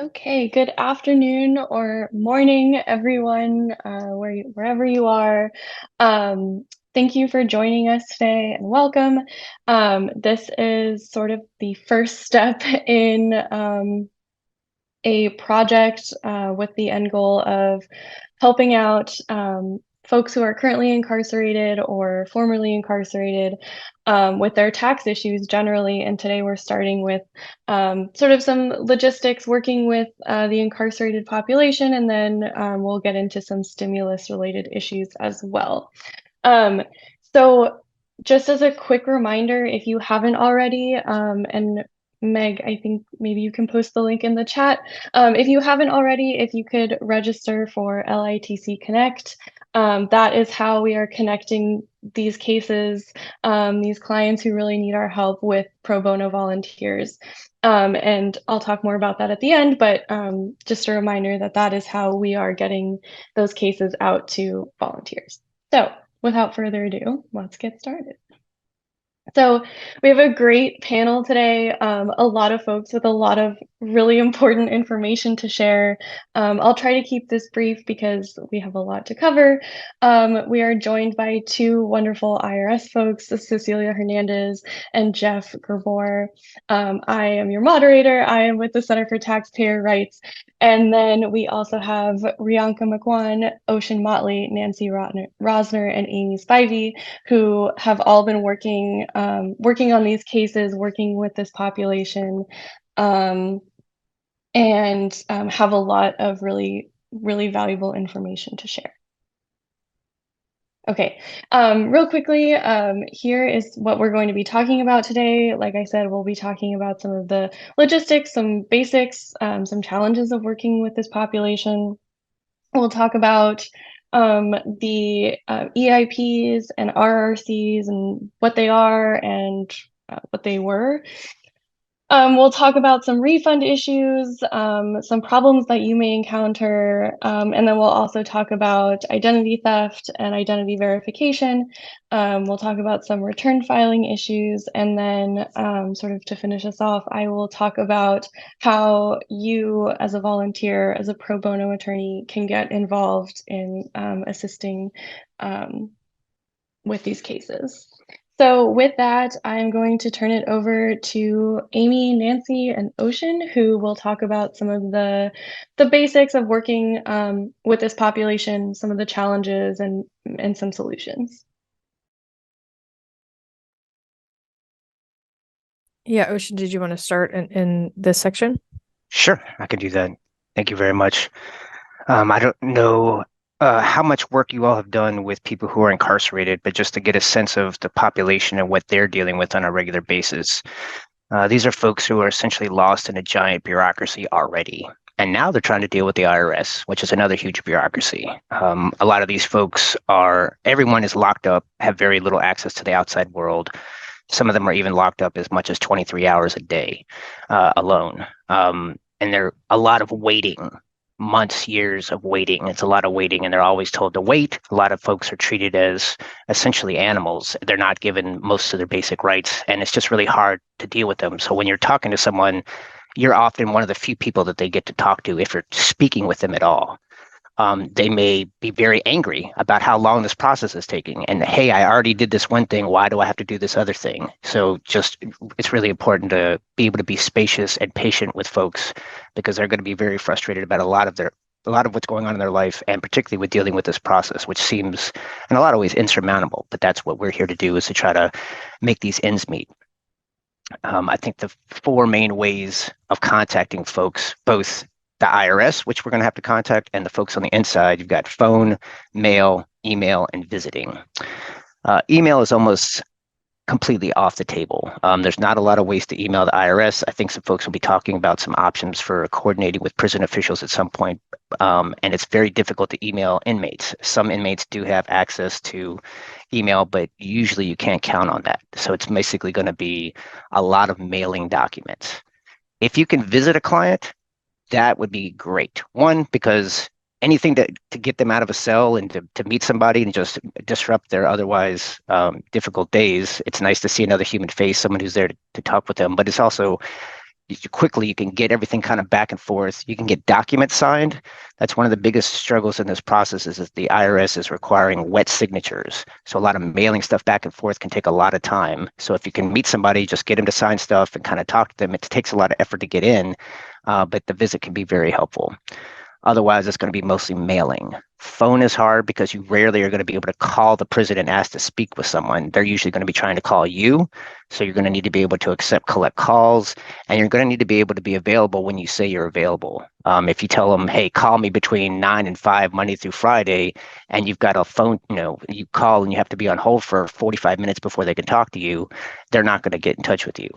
Okay, good afternoon or morning, everyone, wherever you are. Um, Thank you for joining us today and welcome. This is sort of the first step in a project with the end goal of helping out folks who are currently incarcerated or formerly incarcerated with their tax issues generally. And today we're starting with sort of some logistics working with the incarcerated population, and then we'll get into some stimulus related issues as well. Um, so just as a quick reminder, if you haven't already, and Meg, I think maybe you can post the link in the chat. If you haven't already, if you could register for LITC Connect, that is how we are connecting these cases, these clients who really need our help with pro bono volunteers. And I'll talk more about that at the end, but just a reminder that that is how we are getting those cases out to volunteers. So without further ado, let's get started. So we have a great panel today, a lot of folks with a lot of really important information to share. I'll try to keep this brief because we have a lot to cover. We are joined by two wonderful IRS folks, Cecilia Hernandez and Jeff Gerbor. I am your moderator. I am with the Center for Taxpayer Rights. And then we also have Rianka McQuan, Ocean Motley, Nancy Rosner, and Amy Spivey, who have all been working on these cases, working with this population, and have a lot of really, really valuable information to share. Okay, real quickly, here is what we're going to be talking about today. Like I said, we'll be talking about some of the logistics, some basics, some challenges of working with this population. We'll talk about the EIPs and RRCs and what they are and what they were. We'll talk about some refund issues, some problems that you may encounter, and then we'll also talk about identity theft and identity verification. We'll talk about some return filing issues, and then sort of to finish us off, I will talk about how you as a volunteer, as a pro bono attorney, can get involved in assisting with these cases. So with that, I'm going to turn it over to Amy, Nancy, and Ocean, who will talk about some of the basics of working with this population, some of the challenges, and some solutions. Yeah, Ocean, did you want to start in this section? Sure, I can do that. Thank you very much. I don't know how much work you all have done with people who are incarcerated, but just to get a sense of the population and what they're dealing with on a regular basis. These are folks who are essentially lost in a giant bureaucracy already. And now they're trying to deal with the IRS, which is another huge bureaucracy. A lot of these folks everyone is locked up, have very little access to the outside world. Some of them are even locked up as much as 23 hours a day alone. And there are a lot of waiting, months, years of waiting. It's a lot of waiting, and they're always told to wait. A lot of folks are treated as essentially animals. They're not given most of their basic rights, and it's just really hard to deal with them. So when you're talking to someone, you're often one of the few people that they get to talk to if you're speaking with them at all. They may be very angry about how long this process is taking. And hey, I already did this one thing. Why do I have to do this other thing? So it's really important to be able to be spacious and patient with folks because they're going to be very frustrated about a lot of what's going on in their life, and particularly with dealing with this process, which seems in a lot of ways insurmountable. But that's what we're here to do, is to try to make these ends meet. I think the four main ways of contacting folks, both the IRS, which we're going to have to contact, and the folks on the inside, you've got phone, mail, email, and visiting. Email is almost completely off the table. There's not a lot of ways to email the IRS. I think some folks will be talking about some options for coordinating with prison officials at some point, and it's very difficult to email inmates. Some inmates do have access to email, but usually you can't count on that. So it's basically going to be a lot of mailing documents. If you can visit a client, that would be great. One, because anything to get them out of a cell and to meet somebody and just disrupt their otherwise difficult days. It's nice to see another human face, someone who's there to talk with them. But it's also, quickly you can get everything kind of back and forth. You can get documents signed. That's one of the biggest struggles in this process is that the IRS is requiring wet signatures. So a lot of mailing stuff back and forth can take a lot of time. So if you can meet somebody, just get them to sign stuff and kind of talk to them. It takes a lot of effort to get in, but the visit can be very helpful. Otherwise, it's going to be mostly mailing. Phone is hard because you rarely are going to be able to call the prison and ask to speak with someone. They're usually going to be trying to call you. So you're going to need to be able to collect calls, and you're going to need to be able to be available when you say you're available. If you tell them, hey, call me between 9 and 5, Monday through Friday, and you've got a phone, you call and you have to be on hold for 45 minutes before they can talk to you, they're not going to get in touch with you.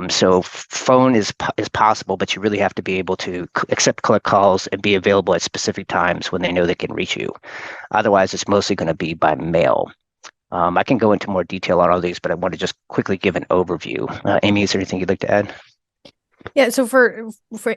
So phone is possible, but you really have to be able to collect calls and be available at specific times when they know they can reach you. Otherwise, it's mostly going to be by mail. I can go into more detail on all these, but I want to just quickly give an overview. Amy, is there anything you'd like to add? Yeah, so for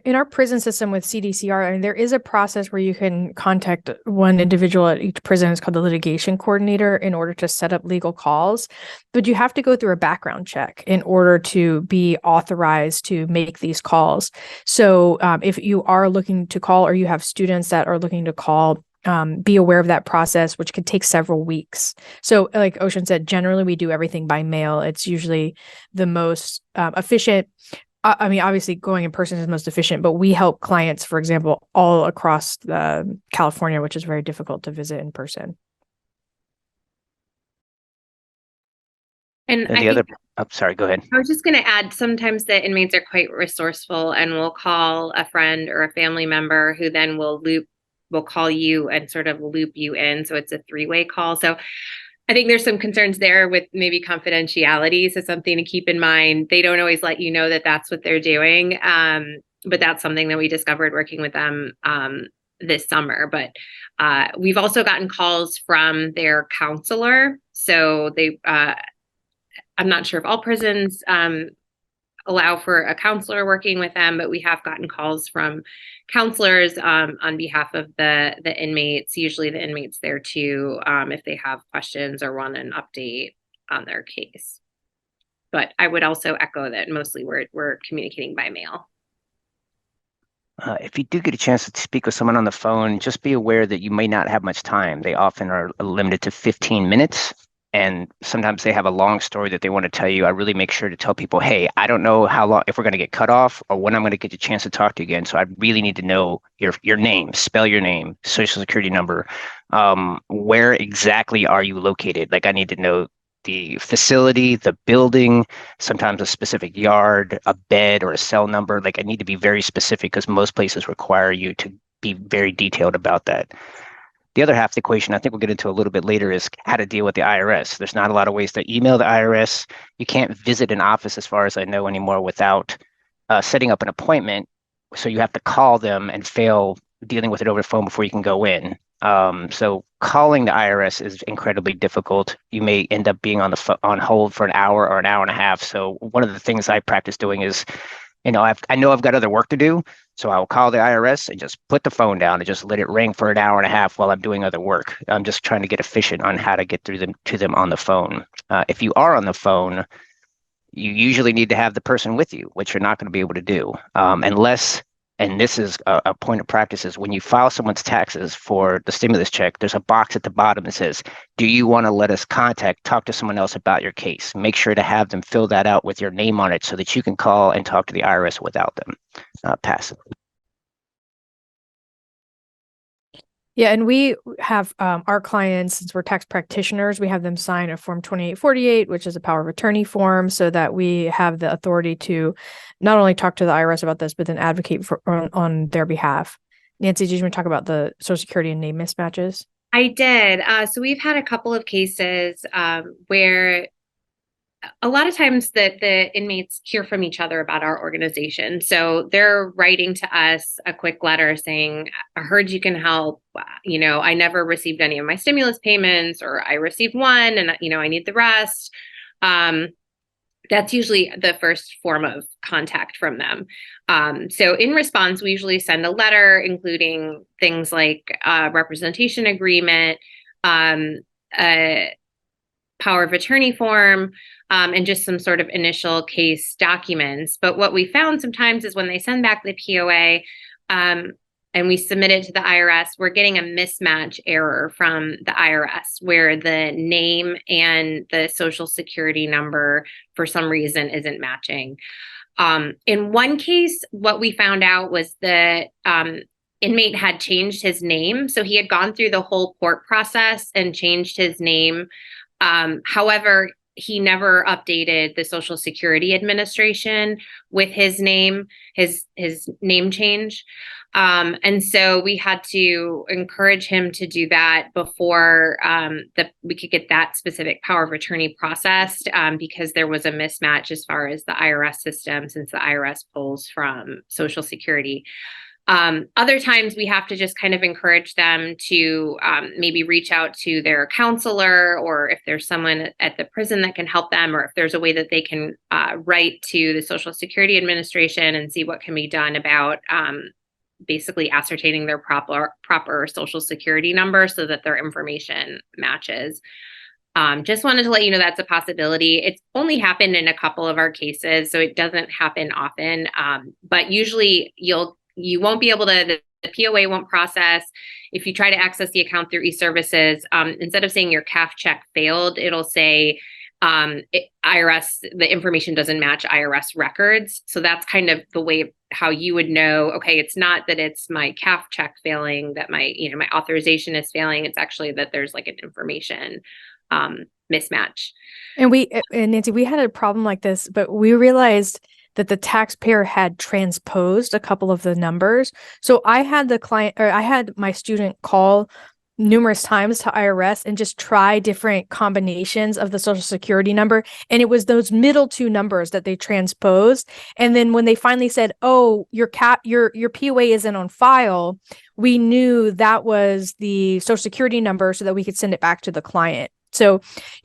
in our prison system with CDCR, I mean, there is a process where you can contact one individual at each prison. It's called the litigation coordinator in order to set up legal calls. But you have to go through a background check in order to be authorized to make these calls. So if you are looking to call or you have students that are looking to call, be aware of that process, which could take several weeks. So like Ocean said, generally we do everything by mail. It's usually the most efficient. I mean, obviously going in person is most efficient, but we help clients, for example, all across California, which is very difficult to visit in person. And the other, sorry, go ahead. I was just going to add, sometimes the inmates are quite resourceful and will call a friend or a family member who then will call you and sort of loop you in. So it's a three-way call. So I think there's some concerns there with maybe confidentiality. So something to keep in mind. They don't always let you know that that's what they're doing. But that's something that we discovered working with them this summer. But we've also gotten calls from their counselor. So I'm not sure if all prisons allow for a counselor working with them, but we have gotten calls from counselors on behalf of the inmates. Usually the inmates there too, if they have questions or want an update on their case. But I would also echo that mostly we're communicating by mail. If you do get a chance to speak with someone on the phone, just be aware that you may not have much time. They often are limited to 15 minutes. And sometimes they have a long story that they want to tell you. I really make sure to tell people, hey, I don't know how long, if we're going to get cut off or when I'm going to get a chance to talk to you again. So I really need to know your name, spell your name, social security number. Where exactly are you located? Like I need to know the facility, the building, sometimes a specific yard, a bed or a cell number. Like I need to be very specific because most places require you to be very detailed about that. The other half of the equation, I think we'll get into a little bit later, is how to deal with the IRS. There's not a lot of ways to email the IRS. You can't visit an office, as far as I know, anymore without setting up an appointment. So you have to call them and fail dealing with it over the phone before you can go in. So calling the IRS is incredibly difficult. You may end up being on hold for an hour or an hour and a half. So one of the things I practice doing is, I know I've got other work to do, so I'll call the IRS and just put the phone down and just let it ring for an hour and a half while I'm doing other work. I'm just trying to get efficient on how to get to them on the phone. If you are on the phone, you usually need to have the person with you, which you're not going to be able to do unless. And this is a point of practice is when you file someone's taxes for the stimulus check, there's a box at the bottom that says, do you want to let us talk to someone else about your case? Make sure to have them fill that out with your name on it so that you can call and talk to the IRS without them. Pass it. Yeah, and we have our clients, since we're tax practitioners, we have them sign a Form 2848, which is a power of attorney form, so that we have the authority to not only talk to the IRS about this, but then advocate on their behalf. Nancy, did you want to talk about the Social Security and name mismatches? I did. So we've had a couple of cases where a lot of times that the inmates hear from each other about our organization. So they're writing to us a quick letter saying, I heard you can help. I never received any of my stimulus payments, or I received one and, I need the rest. That's usually the first form of contact from them. So in response, we usually send a letter, including things like a representation agreement, power of attorney form, and just some sort of initial case documents. But what we found sometimes is when they send back the POA, and we submit it to the IRS, we're getting a mismatch error from the IRS where the name and the social security number for some reason isn't matching. In one case, what we found out was that inmate had changed his name. So he had gone through the whole court process and changed his name. However, he never updated the Social Security Administration with his name, his name change. And so we had to encourage him to do that before we could get that specific power of attorney processed, because there was a mismatch as far as the IRS system, since the IRS pulls from Social Security. Other times we have to just kind of encourage them to maybe reach out to their counselor, or if there's someone at the prison that can help them, or if there's a way that they can write to the Social Security Administration and see what can be done about basically ascertaining their proper Social Security number so that their information matches. Just wanted to let you know that's a possibility. It's only happened in a couple of our cases, so it doesn't happen often. But usually you won't be able to, the POA won't process. If you try to access the account through e-services, instead of saying your CAF check failed, it'll say IRS, the information doesn't match IRS records. So that's kind of the way how you would know, okay, it's not that it's my CAF check failing, that my authorization is failing. It's actually that there's like an information mismatch. And Nancy, we had a problem like this, but we realized that the taxpayer had transposed a couple of the numbers. So I had my student call numerous times to IRS and just try different combinations of the Social Security number. And it was those middle two numbers that they transposed. And then when they finally said, oh, your POA isn't on file, we knew that was the Social Security number so that we could send it back to the client. So,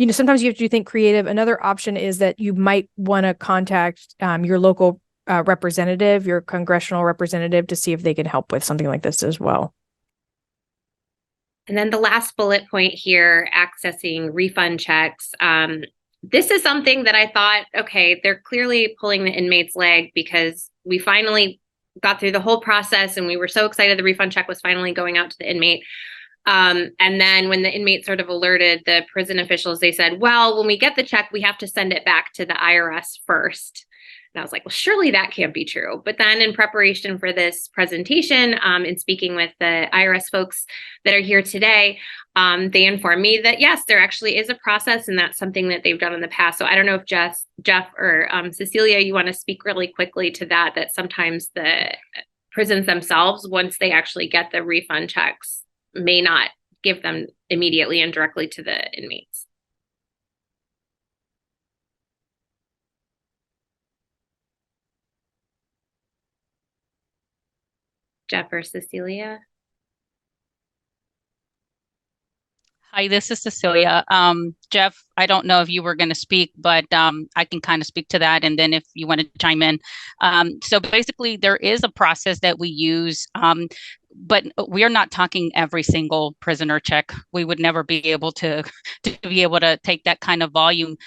sometimes you have to think creative. Another option is that you might want to contact your local representative, your congressional representative, to see if they can help with something like this as well. And then the last bullet point here, accessing refund checks. This is something that I thought, okay, they're clearly pulling the inmate's leg, because we finally got through the whole process and we were so excited the refund check was finally going out to the inmate. And then when the inmate sort of alerted the prison officials, they said, well, when we get the check, we have to send it back to the IRS first. And I was like, well, surely that can't be true. But then in preparation for this presentation, and speaking with the IRS folks that are here today, they informed me that, yes, there actually is a process, and that's something that they've done in the past. So I don't know if Jeff or Cecilia, you want to speak really quickly to that sometimes the prisons themselves, once they actually get the refund checks, may not give them immediately and directly to the inmates. Jeff or Cecilia? Hi, this is Cecilia. Jeff, I don't know if you were going to speak, but I can kind of speak to that. And then if you want to chime in. So basically, there is a process that we use, but we are not talking every single prisoner check. We would never be able to take that kind of volume.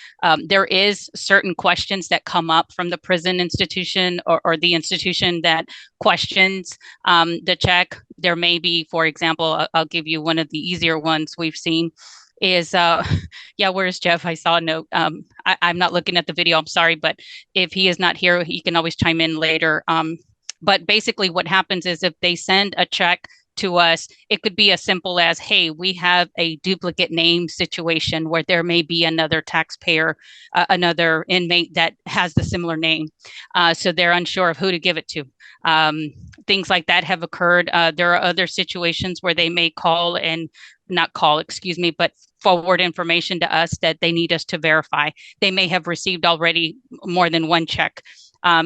There is certain questions that come up from the prison institution or the institution that questions the check. There may be, for example, I'll give you one of the easier ones we've seen is, where's Jeff? I saw a note. I'm not looking at the video, I'm sorry, but if he is not here, he can always chime in later. But basically what happens is if they send a check to us, it could be as simple as, hey, we have a duplicate name situation where there may be another taxpayer, another inmate that has the similar name. So they're unsure of who to give it to. Things like that have occurred. There are other situations where they may but forward information to us that they need us to verify. They may have received already more than one check.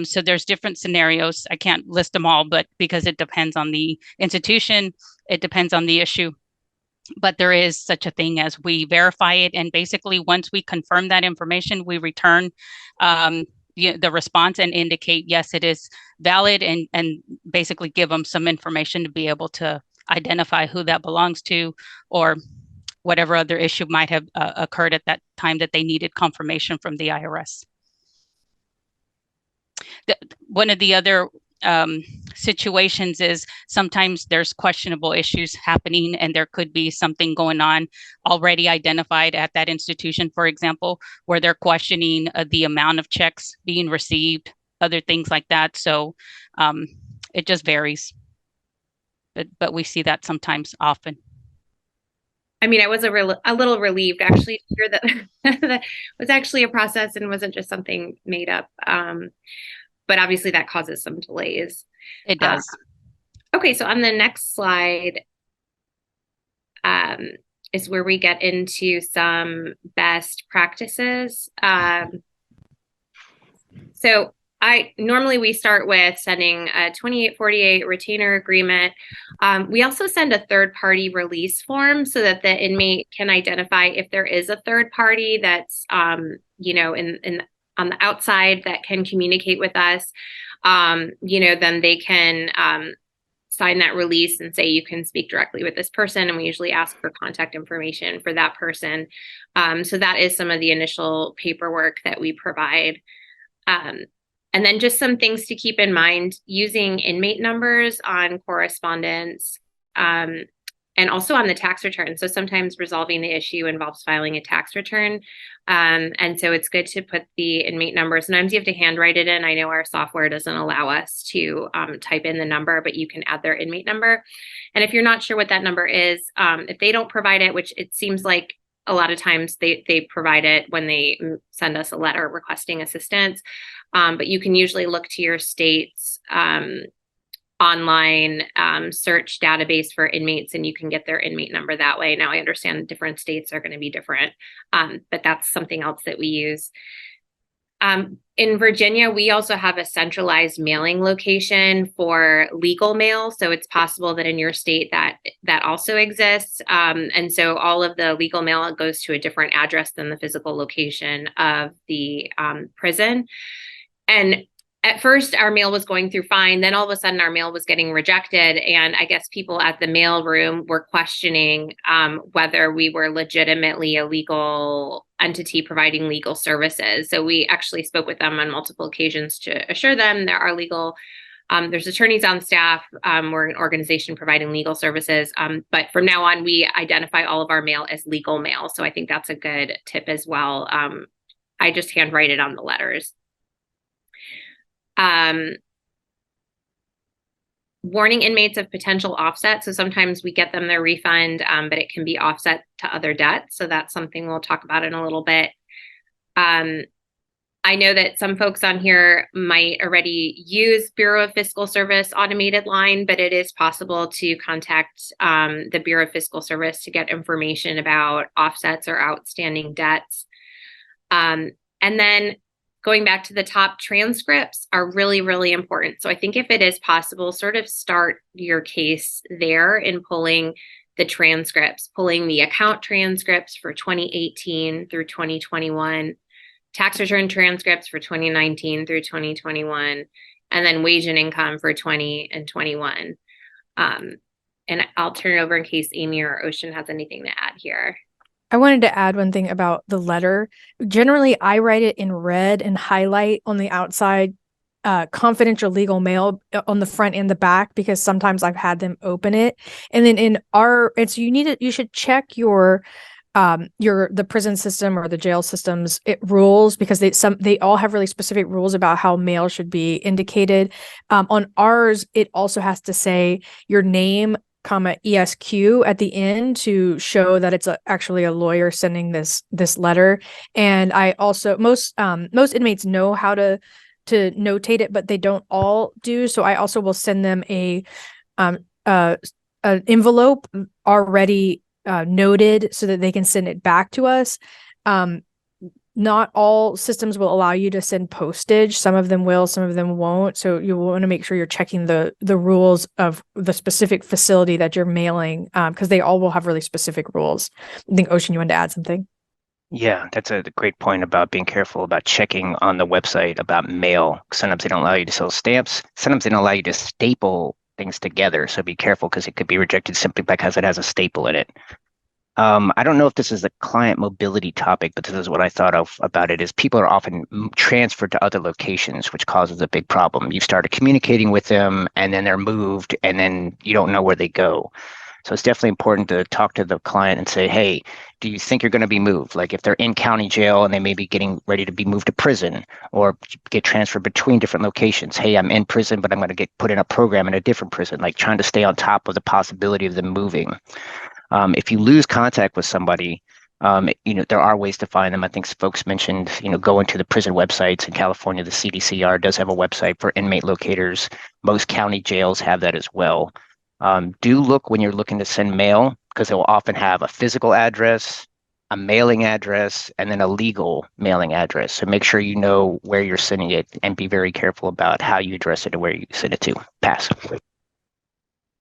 So there's different scenarios. I can't list them all, but because it depends on the institution, it depends on the issue. But there is such a thing as we verify it. And basically, once we confirm that information, we return the response and indicate, yes, it is valid, and basically give them some information to be able to identify who that belongs to, or whatever other issue might have occurred at that time that they needed confirmation from the IRS. One of the other situations is sometimes there's questionable issues happening and there could be something going on already identified at that institution, for example, where they're questioning the amount of checks being received, other things like that. So it just varies. But we see that sometimes often. I mean, I was a little relieved actually to hear that that was actually a process and wasn't just something made up. But obviously that causes some delays. It does. Okay, so on the next slide is where we get into some best practices. So normally we start with sending a 2848 retainer agreement. We also send a third-party release form so that the inmate can identify if there is a third party that's on the outside that can communicate with us. Then they can sign that release and say you can speak directly with this person, and we usually ask for contact information for that person. So that is some of the initial paperwork that we provide. And then just some things to keep in mind: using inmate numbers on correspondence, and also on the tax return. So sometimes resolving the issue involves filing a tax return. And so it's good to put the inmate number. Sometimes you have to handwrite it in. I know our software doesn't allow us to type in the number, but you can add their inmate number. And if you're not sure what that number is, if they don't provide it, which it seems like a lot of times they provide it when they send us a letter requesting assistance, but you can usually look to your state's online search database for inmates, and you can get their inmate number that way. Now, I understand different states are going to be different, but that's something else that we use. In Virginia, we also have a centralized mailing location for legal mail. So it's possible that in your state that also exists. And so all of the legal mail goes to a different address than the physical location of the prison. And at first, our mail was going through fine. Then all of a sudden, our mail was getting rejected. And I guess people at the mail room were questioning whether we were legitimately a legal entity providing legal services. So we actually spoke with them on multiple occasions to assure them there are legal, there's attorneys on staff. We're an organization providing legal services. But from now on, we identify all of our mail as legal mail. So I think that's a good tip as well. I just handwrite it on the letters. Warning inmates of potential offset. So sometimes we get them their refund, but it can be offset to other debts. So that's something we'll talk about in a little bit. I know that some folks on here might already use Bureau of Fiscal Service automated line, but it is possible to contact the Bureau of Fiscal Service to get information about offsets or outstanding debts. And then going back to the top, transcripts are really, really important. So I think if it is possible, sort of start your case there in pulling the transcripts, pulling the account transcripts for 2018 through 2021, tax return transcripts for 2019 through 2021, and then wage and income for 20 and 21. And I'll turn it over in case Amy or Ocean has anything to add here. I wanted to add one thing about the letter. Generally, I write it in red and highlight on the outside, confidential legal mail on the front and the back, because sometimes I've had them open it. And then you should check the prison system or the jail system's rules, because they all have really specific rules about how mail should be indicated. On ours, it also has to say your name, ESQ at the end to show that it's actually a lawyer sending this letter. And I also most inmates know how to notate it, but they don't all do. So I also will send them an envelope already noted so that they can send it back to us. Not all systems will allow you to send postage. Some of them will, some of them won't. So you want to make sure you're checking the rules of the specific facility that you're mailing, because they all will have really specific rules. I think, Ocean, you wanted to add something? Yeah, that's a great point about being careful about checking on the website about mail. Sometimes they don't allow you to sell stamps. Sometimes they don't allow you to staple things together. So be careful, because it could be rejected simply because it has a staple in it. I don't know if this is a client mobility topic, but this is what I thought of about it is people are often transferred to other locations, which causes a big problem. You started communicating with them and then they're moved and then you don't know where they go. So it's definitely important to talk to the client and say, hey, do you think you're going to be moved? Like if they're in county jail and they may be getting ready to be moved to prison or get transferred between different locations. Hey, I'm in prison, but I'm going to get put in a program in a different prison, like trying to stay on top of the possibility of them moving. If you lose contact with somebody, there are ways to find them. I think folks mentioned, going to the prison websites in California. The CDCR does have a website for inmate locators. Most county jails have that as well. Do look when you're looking to send mail because it will often have a physical address, a mailing address, and then a legal mailing address. So make sure you know where you're sending it and be very careful about how you address it and where you send it to. Pass.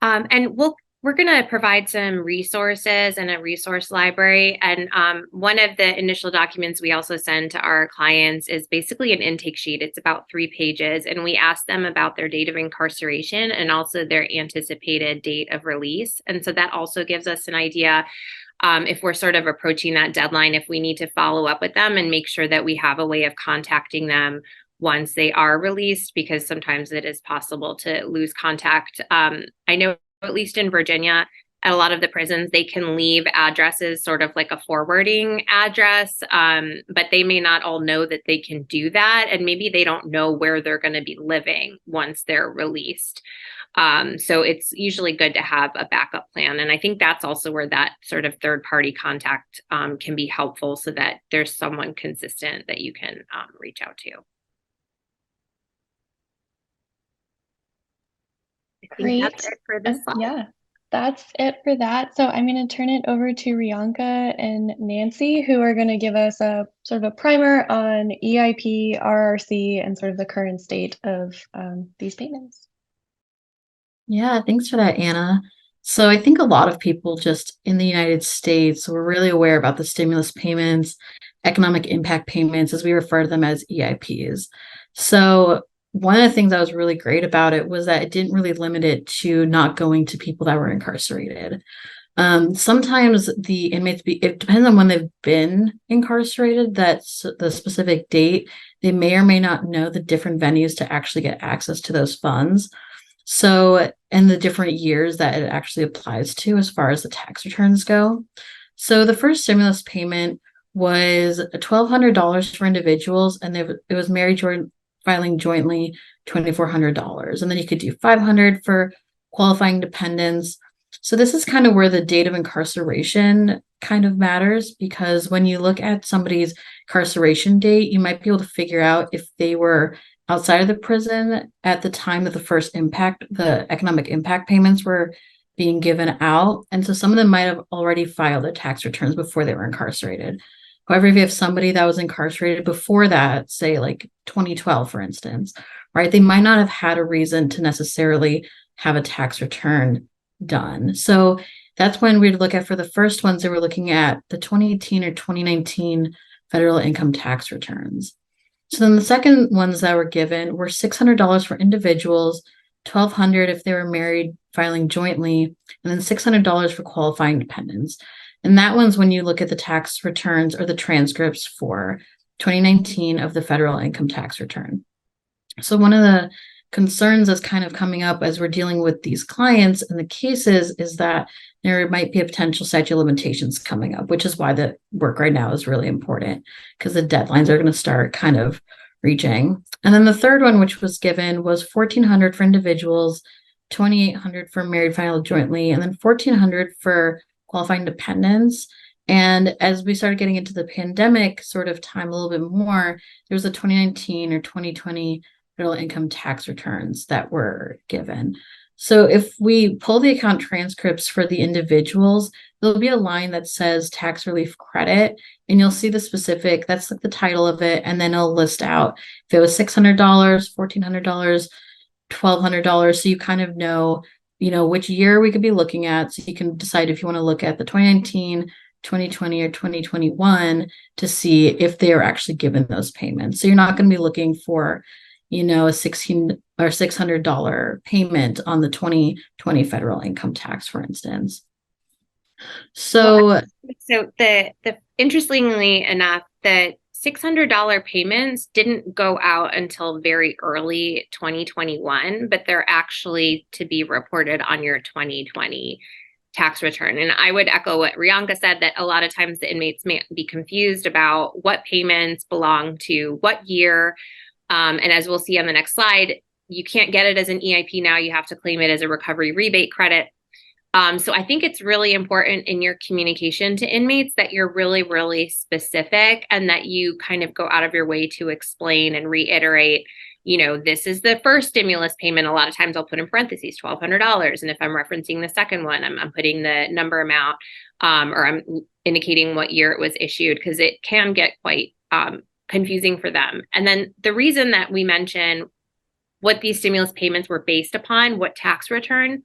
And we're going to provide some resources and a resource library. And one of the initial documents we also send to our clients is basically an intake sheet. It's about 3 pages. And we ask them about their date of incarceration and also their anticipated date of release. And so that also gives us an idea if we're sort of approaching that deadline, if we need to follow up with them and make sure that we have a way of contacting them once they are released, because sometimes it is possible to lose contact. I know at least in Virginia, at a lot of the prisons, they can leave addresses sort of like a forwarding address, but they may not all know that they can do that. And maybe they don't know where they're going to be living once they're released. So it's usually good to have a backup plan. And I think that's also where that sort of third party contact can be helpful so that there's someone consistent that you can reach out to. I think Great. that's it for this slide. Yeah, that's it for that. So I'm going to turn it over to Rianka and Nancy, who are going to give us a sort of a primer on EIP, RRC, and sort of the current state of these payments. Yeah, thanks for that, Anna. So I think a lot of people just in the United States were really aware about the stimulus payments, economic impact payments, as we refer to them as EIPs. So one of the things that was really great about it was that it didn't really limit it to not going to people that were incarcerated. Sometimes the inmates, it depends on when they've been incarcerated, that's the specific date. They may or may not know the different venues to actually get access to those funds. So, and the different years that it actually applies to as far as the tax returns go. So the first stimulus payment was $1,200 for individuals, and it was married filing jointly $2,400. And then you could do $500 for qualifying dependents. So this is kind of where the date of incarceration kind of matters, because when you look at somebody's incarceration date, you might be able to figure out if they were outside of the prison at the time that the economic impact payments were being given out. And so some of them might have already filed their tax returns before they were incarcerated. However, if you have somebody that was incarcerated before that, say like 2012, for instance, right, they might not have had a reason to necessarily have a tax return done. So that's when we'd look at, for the first ones, they were looking at the 2018 or 2019 federal income tax returns. So then the second ones that were given were $600 for individuals, $1,200 if they were married filing jointly, and then $600 for qualifying dependents. And that one's when you look at the tax returns or the transcripts for 2019 of the federal income tax return. So one of the concerns that's kind of coming up as we're dealing with these clients and the cases is that there might be a potential statute of limitations coming up, which is why the work right now is really important, because the deadlines are going to start kind of reaching. And then the third one, which was given, was $1,400 for individuals, $2,800 for married filed jointly, and then $1,400 for qualifying dependents. And as we started getting into the pandemic sort of time a little bit more, there was a 2019 or 2020 federal income tax returns that were given. So if we pull the account transcripts for the individuals, there'll be a line that says tax relief credit, and you'll see the specific, that's like the title of it, and then it'll list out if it was $600, $1,400, $1,200. So you kind of know, which year we could be looking at. So you can decide if you want to look at the 2019, 2020, or 2021 to see if they are actually given those payments. So you're not going to be looking for a $16 or $600 payment on the 2020 federal income tax, for instance. So So the interestingly enough, the $600 payments didn't go out until very early 2021, but they're actually to be reported on your 2020 tax return. And I would echo what Rianka said, that a lot of times the inmates may be confused about what payments belong to what year. And as we'll see on the next slide, you can't get it as an EIP now. You have to claim it as a recovery rebate credit. So I think it's really important in your communication to inmates that you're really, really specific and that you kind of go out of your way to explain and reiterate, this is the first stimulus payment. A lot of times I'll put in parentheses $1,200. And if I'm referencing the second one, I'm putting the number amount or I'm indicating what year it was issued, because it can get quite confusing for them. And then the reason that we mention what these stimulus payments were based upon, what tax return,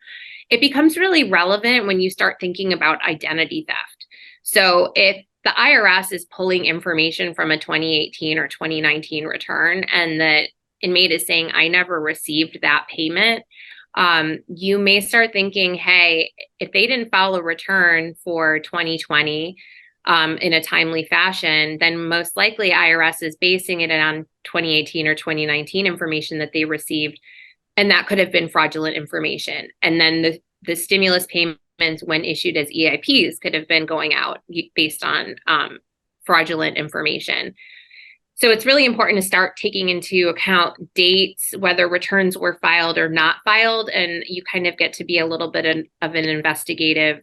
it becomes really relevant when you start thinking about identity theft. So if the IRS is pulling information from a 2018 or 2019 return and the inmate is saying, I never received that payment, you may start thinking, hey, if they didn't file a return for 2020 in a timely fashion, then most likely IRS is basing it on 2018 or 2019 information that they received. And that could have been fraudulent information. And then the stimulus payments, when issued as EIPs, could have been going out based on fraudulent information. So it's really important to start taking into account dates, whether returns were filed or not filed, and you kind of get to be a little bit of an investigative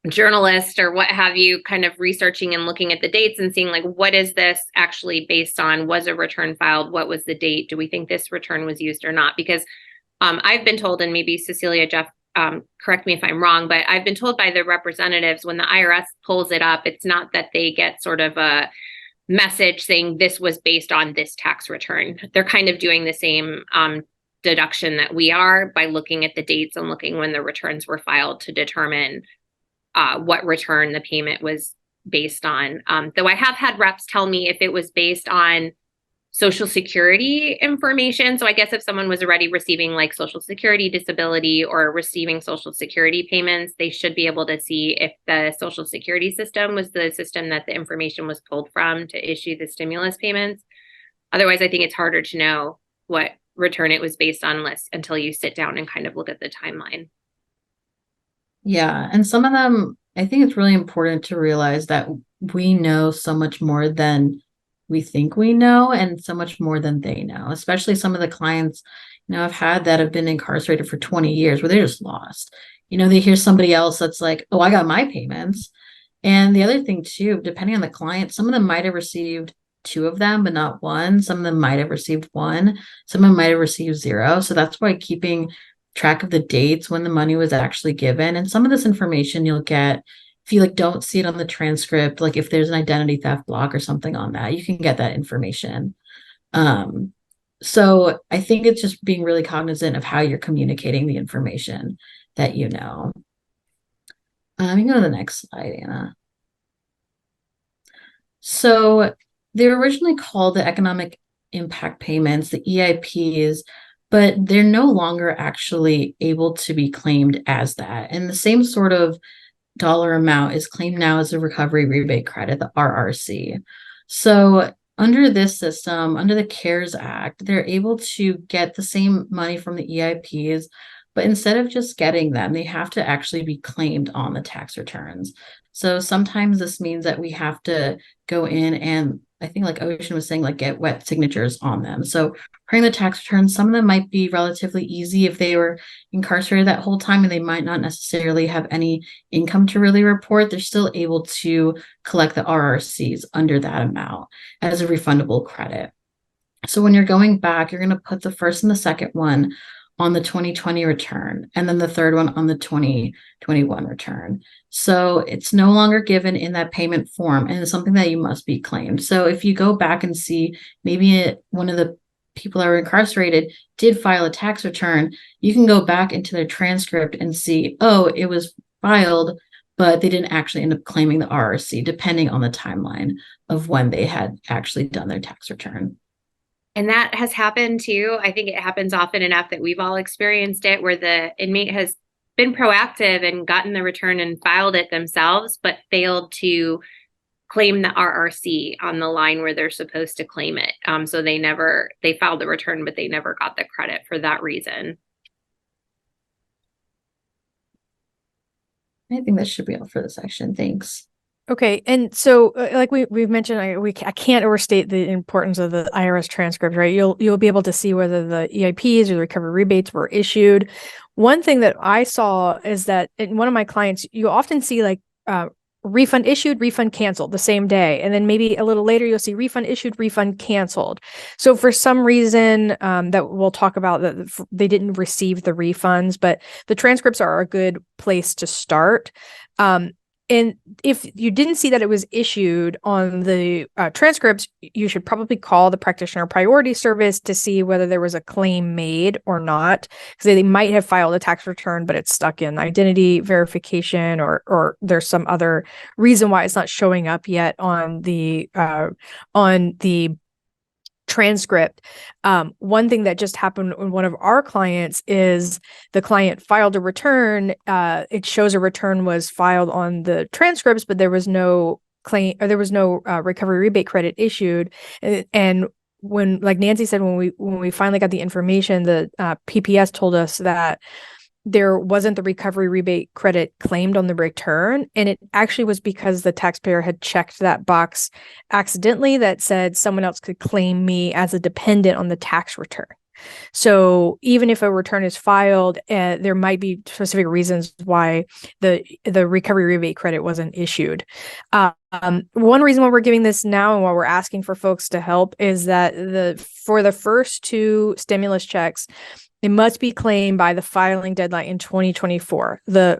journalist or what have you, kind of researching and looking at the dates and seeing, like, what is this actually based on? Was a return filed? What was the date? Do we think this return was used or not? Because I've been told, and maybe Cecilia, Jeff, correct me if I'm wrong, but I've been told by the representatives when the IRS pulls it up, it's not that they get sort of a message saying this was based on this tax return. They're kind of doing the same deduction that we are by looking at the dates and looking when the returns were filed to determine what return the payment was based on. Though I have had reps tell me if it was based on Social Security information. So I guess if someone was already receiving like Social Security disability or receiving Social Security payments, they should be able to see if the Social Security system was the system that the information was pulled from to issue the stimulus payments. Otherwise, I think it's harder to know what return it was based on until you sit down and kind of look at the timeline. yeah, and some of them, I think it's really important to realize that we know so much more than we think we know and so much more than they know, especially some of the clients, I've had that have been incarcerated for 20 years where they're just lost. They hear somebody else that's like, oh, I got my payments. And the other thing too, depending on the client, some of them might have received 2 of them, but not 1. Some of them might have received 1. Some of them might have received 0. So that's why keeping track of the dates when the money was actually given. And some of this information you'll get if you don't see it on the transcript, like if there's an identity theft block or something on that, you can get that information. So I think it's just being really cognizant of how you're communicating the information that you know. You can go to the next slide, Anna. So they were originally called the economic impact payments, the EIPs, but they're no longer actually able to be claimed as that. And the same sort of dollar amount is claimed now as a recovery rebate credit, the RRC. So under this system, under the CARES Act, they're able to get the same money from the EIPs, but instead of just getting them, they have to actually be claimed on the tax returns. So sometimes this means that we have to go in and, I think like Ocean was saying, get wet signatures on them. So preparing the tax returns, some of them might be relatively easy if they were incarcerated that whole time and they might not necessarily have any income to really report. They're still able to collect the RRCs under that amount as a refundable credit. So when you're going back, you're going to put the first and the second one on the 2020 return, and then the third one on the 2021 return. So it's no longer given in that payment form, and it's something that you must be claimed. So if you go back and see maybe one of the people that were incarcerated did file a tax return, you can go back into their transcript and see, oh, it was filed, but they didn't actually end up claiming the RRC, depending on the timeline of when they had actually done their tax return. And that has happened too. I think it happens often enough that we've all experienced it, where the inmate has been proactive and gotten the return and filed it themselves, but failed to claim the RRC on the line where they're supposed to claim it. So they filed the return, but they never got the credit for that reason. I think that should be all for this section. Thanks. Okay, and so like we've mentioned, I can't overstate the importance of the IRS transcript, right? You'll be able to see whether the EIPs or the recovery rebates were issued. One thing that I saw is that in one of my clients, you often see like refund issued, refund canceled the same day, and then maybe a little later you'll see refund issued, refund canceled. So for some reason that we'll talk about, that they didn't receive the refunds, but the transcripts are a good place to start. And if you didn't see that it was issued on the transcripts, you should probably call the practitioner priority service to see whether there was a claim made or not, because they might have filed a tax return, but it's stuck in identity verification, or there's some other reason why it's not showing up yet on the transcript. One thing that just happened with one of our clients is the client filed a return. It shows a return was filed on the transcripts, but there was no claim, or there was no recovery rebate credit issued. And when, like Nancy said, when we finally got the information, the PPS told us that there wasn't the recovery rebate credit claimed on the return. And it actually was because the taxpayer had checked that box accidentally that said someone else could claim me as a dependent on the tax return. So even if a return is filed, there might be specific reasons why the recovery rebate credit wasn't issued. One reason why we're giving this now and why we're asking for folks to help is that for the first two stimulus checks, it must be claimed by the filing deadline in 2024. The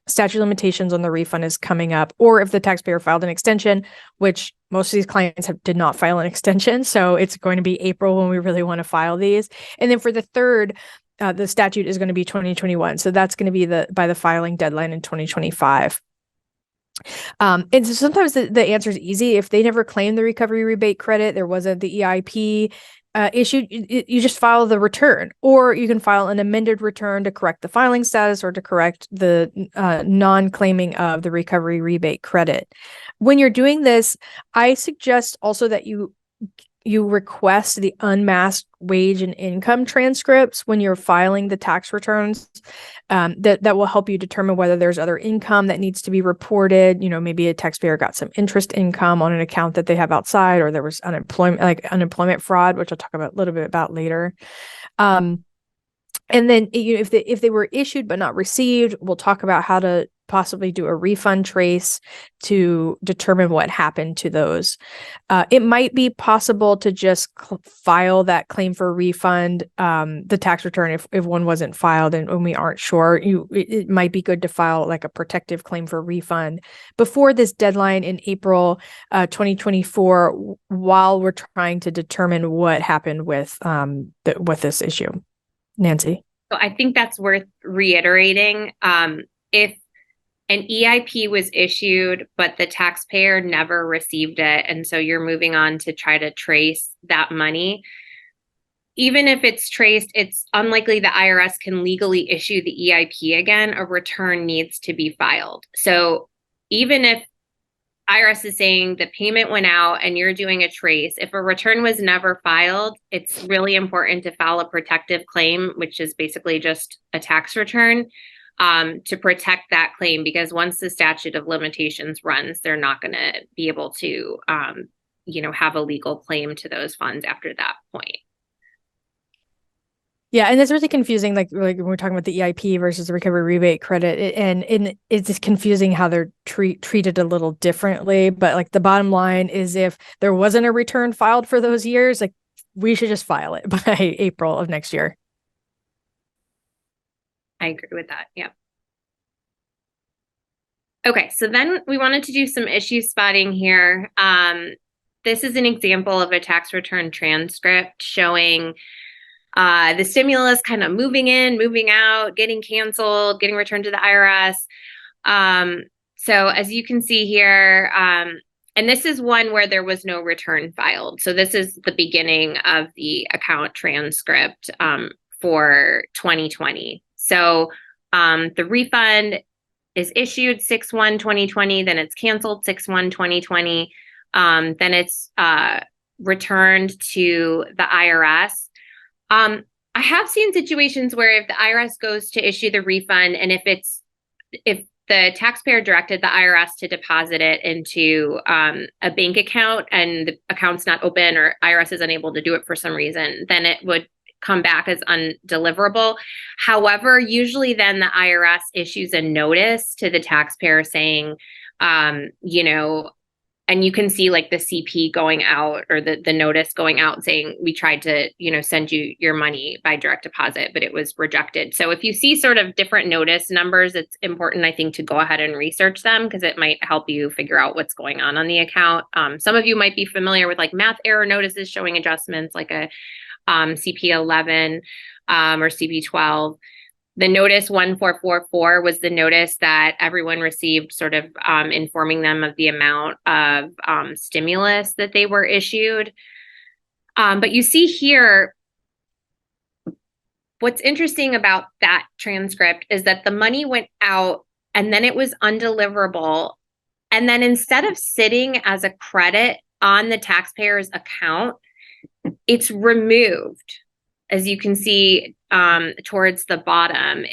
statute of limitations on the refund is coming up, or if the taxpayer filed an extension, which most of these clients did not file an extension, so it's going to be April when we really want to file these. And then for the third, the statute is going to be 2021, so that's going to be by the filing deadline in 2025. And so sometimes the answer is easy. If they never claimed the recovery rebate credit, there wasn't the EIP issued, you just file the return, or you can file an amended return to correct the filing status or to correct the non-claiming of the recovery rebate credit. When you're doing this, I suggest also that you request the unmasked wage and income transcripts when you're filing the tax returns. That will help you determine whether there's other income that needs to be reported. Maybe a taxpayer got some interest income on an account that they have outside, or there was unemployment fraud, which I'll talk about a little bit about later. And then if they were issued but not received, we'll talk about how to possibly do a refund trace to determine what happened to those. It might be possible to just file that claim for refund, the tax return, if one wasn't filed and we aren't sure. It might be good to file like a protective claim for refund before this deadline in April 2024, while we're trying to determine what happened with this issue. Nancy? So I think that's worth reiterating. If an EIP was issued, but the taxpayer never received it, and so you're moving on to try to trace that money, even if it's traced, it's unlikely the IRS can legally issue the EIP again. A return needs to be filed. So even if IRS is saying the payment went out and you're doing a trace, if a return was never filed, it's really important to file a protective claim, which is basically just a tax return, to protect that claim, because once the statute of limitations runs, they're not going to be able to, have a legal claim to those funds after that point. Yeah, and it's really confusing, like when we're talking about the EIP versus the recovery rebate credit, and it's just confusing how they're treated a little differently. But like the bottom line is, if there wasn't a return filed for those years, like we should just file it by April of next year. I agree with that. Yeah. Okay, so then we wanted to do some issue spotting here. This is an example of a tax return transcript showing the stimulus kind of moving in, moving out, getting canceled, getting returned to the IRS. So as you can see here, and this is one where there was no return filed. So this is the beginning of the account transcript for 2020. So the refund is issued 6/1/2020, then it's canceled 6/1/2020, then it's returned to the IRS. I have seen situations where if the IRS goes to issue the refund, and if the taxpayer directed the IRS to deposit it into a bank account and the account's not open, or IRS is unable to do it for some reason, then it would come back as undeliverable. However, usually then the IRS issues a notice to the taxpayer saying, and you can see like the CP going out, or the notice going out saying, we tried to, send you your money by direct deposit, but it was rejected. So if you see sort of different notice numbers, it's important, I think, to go ahead and research them, because it might help you figure out what's going on the account. Some of you might be familiar with like math error notices showing adjustments, like a CP11 or CP12. The notice 1444 was the notice that everyone received, sort of informing them of the amount of stimulus that they were issued. But you see here, what's interesting about that transcript is that the money went out and then it was undeliverable. And then instead of sitting as a credit on the taxpayer's account, it's removed, as you can see towards the bottom.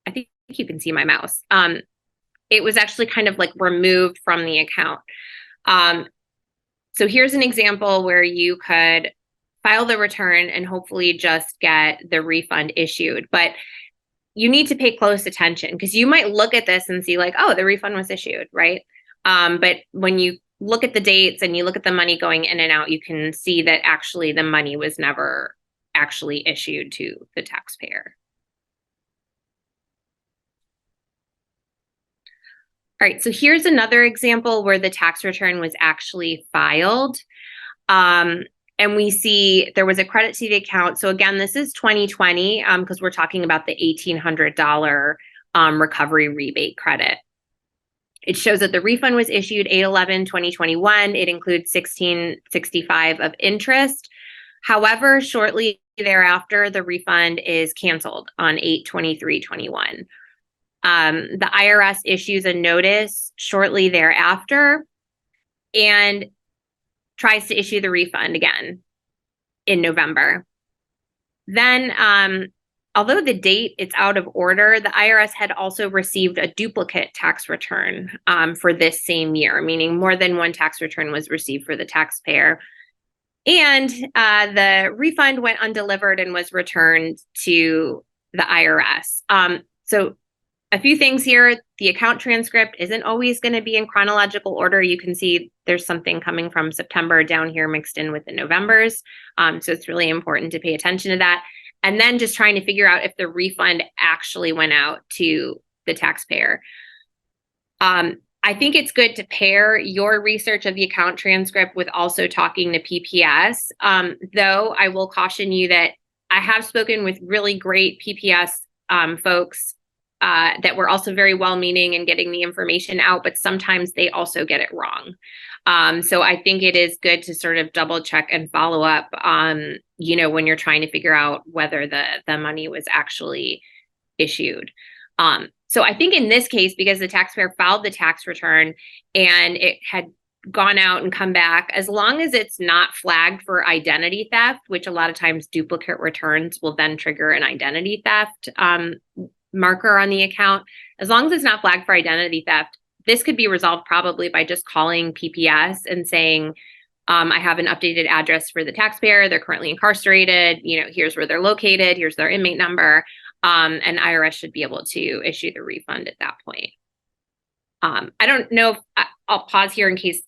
I think you can see my mouse. It was actually kind of like removed from the account. So here's an example where you could file the return and hopefully just get the refund issued. But you need to pay close attention, because you might look at this and see like, oh, the refund was issued, right? But when you look at the dates and you look at the money going in and out, you can see that actually the money was never actually issued to the taxpayer. All right, so here's another example where the tax return was actually filed. And we see there was a credit to the account. So again, this is 2020, because we're talking about the $1,800 recovery rebate credit. It shows that the refund was issued 8/11/2021. It includes $1,665 of interest. However, shortly thereafter, the refund is canceled on 8/23/21. The IRS issues a notice shortly thereafter and tries to issue the refund again in November. Then, although the date it's out of order, the IRS had also received a duplicate tax return for this same year, meaning more than one tax return was received for the taxpayer. And the refund went undelivered and was returned to the IRS. So a few things here. The account transcript isn't always going to be in chronological order. You can see there's something coming from September down here mixed in with the Novembers. So it's really important to pay attention to that. And then just trying to figure out if the refund actually went out to the taxpayer. I think it's good to pair your research of the account transcript with also talking to PPS. Though I will caution you that I have spoken with really great PPS folks that were also very well-meaning in getting the information out, but sometimes they also get it wrong. So I think it is good to sort of double check and follow up on, when you're trying to figure out whether the money was actually issued. So I think in this case, because the taxpayer filed the tax return and it had gone out and come back, as long as it's not flagged for identity theft, which a lot of times duplicate returns will then trigger an identity theft marker on the account. As long as it's not flagged for identity theft, this could be resolved probably by just calling PPS and saying, I have an updated address for the taxpayer. They're currently incarcerated. Here's where they're located. Here's their inmate number. And IRS should be able to issue the refund at that point. I don't know if I'll pause here in case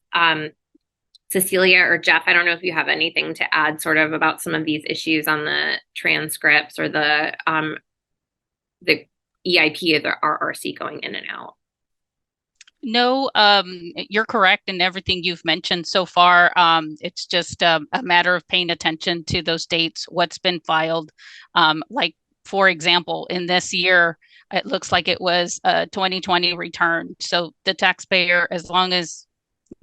Cecilia or Jeff, I don't know if you have anything to add sort of about some of these issues on the transcripts or the EIP or the RRC going in and out. No, you're correct in everything you've mentioned so far. It's just a matter of paying attention to those dates, what's been filed. Like, for example, in this year, it looks like it was a 2020 return. So the taxpayer, as long as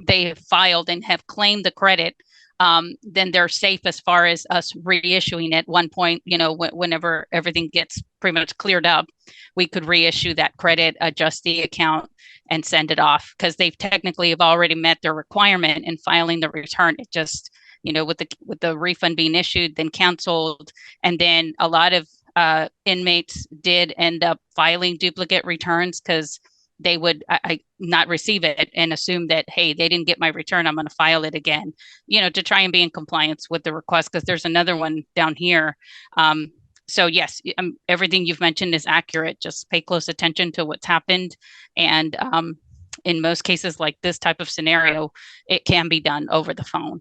they filed and have claimed the credit then they're safe as far as us reissuing at one point, whenever everything gets pretty much cleared up, we could reissue that credit, adjust the account, and send it off, because they've technically have already met their requirement in filing the return. It just, with the refund being issued, then canceled, and then a lot of inmates did end up filing duplicate returns because they would not receive it and assume that, hey, they didn't get my return, I'm going to file it again, to try and be in compliance with the request, because there's another one down here. So yes, everything you've mentioned is accurate. Just pay close attention to what's happened. And in most cases like this type of scenario, it can be done over the phone.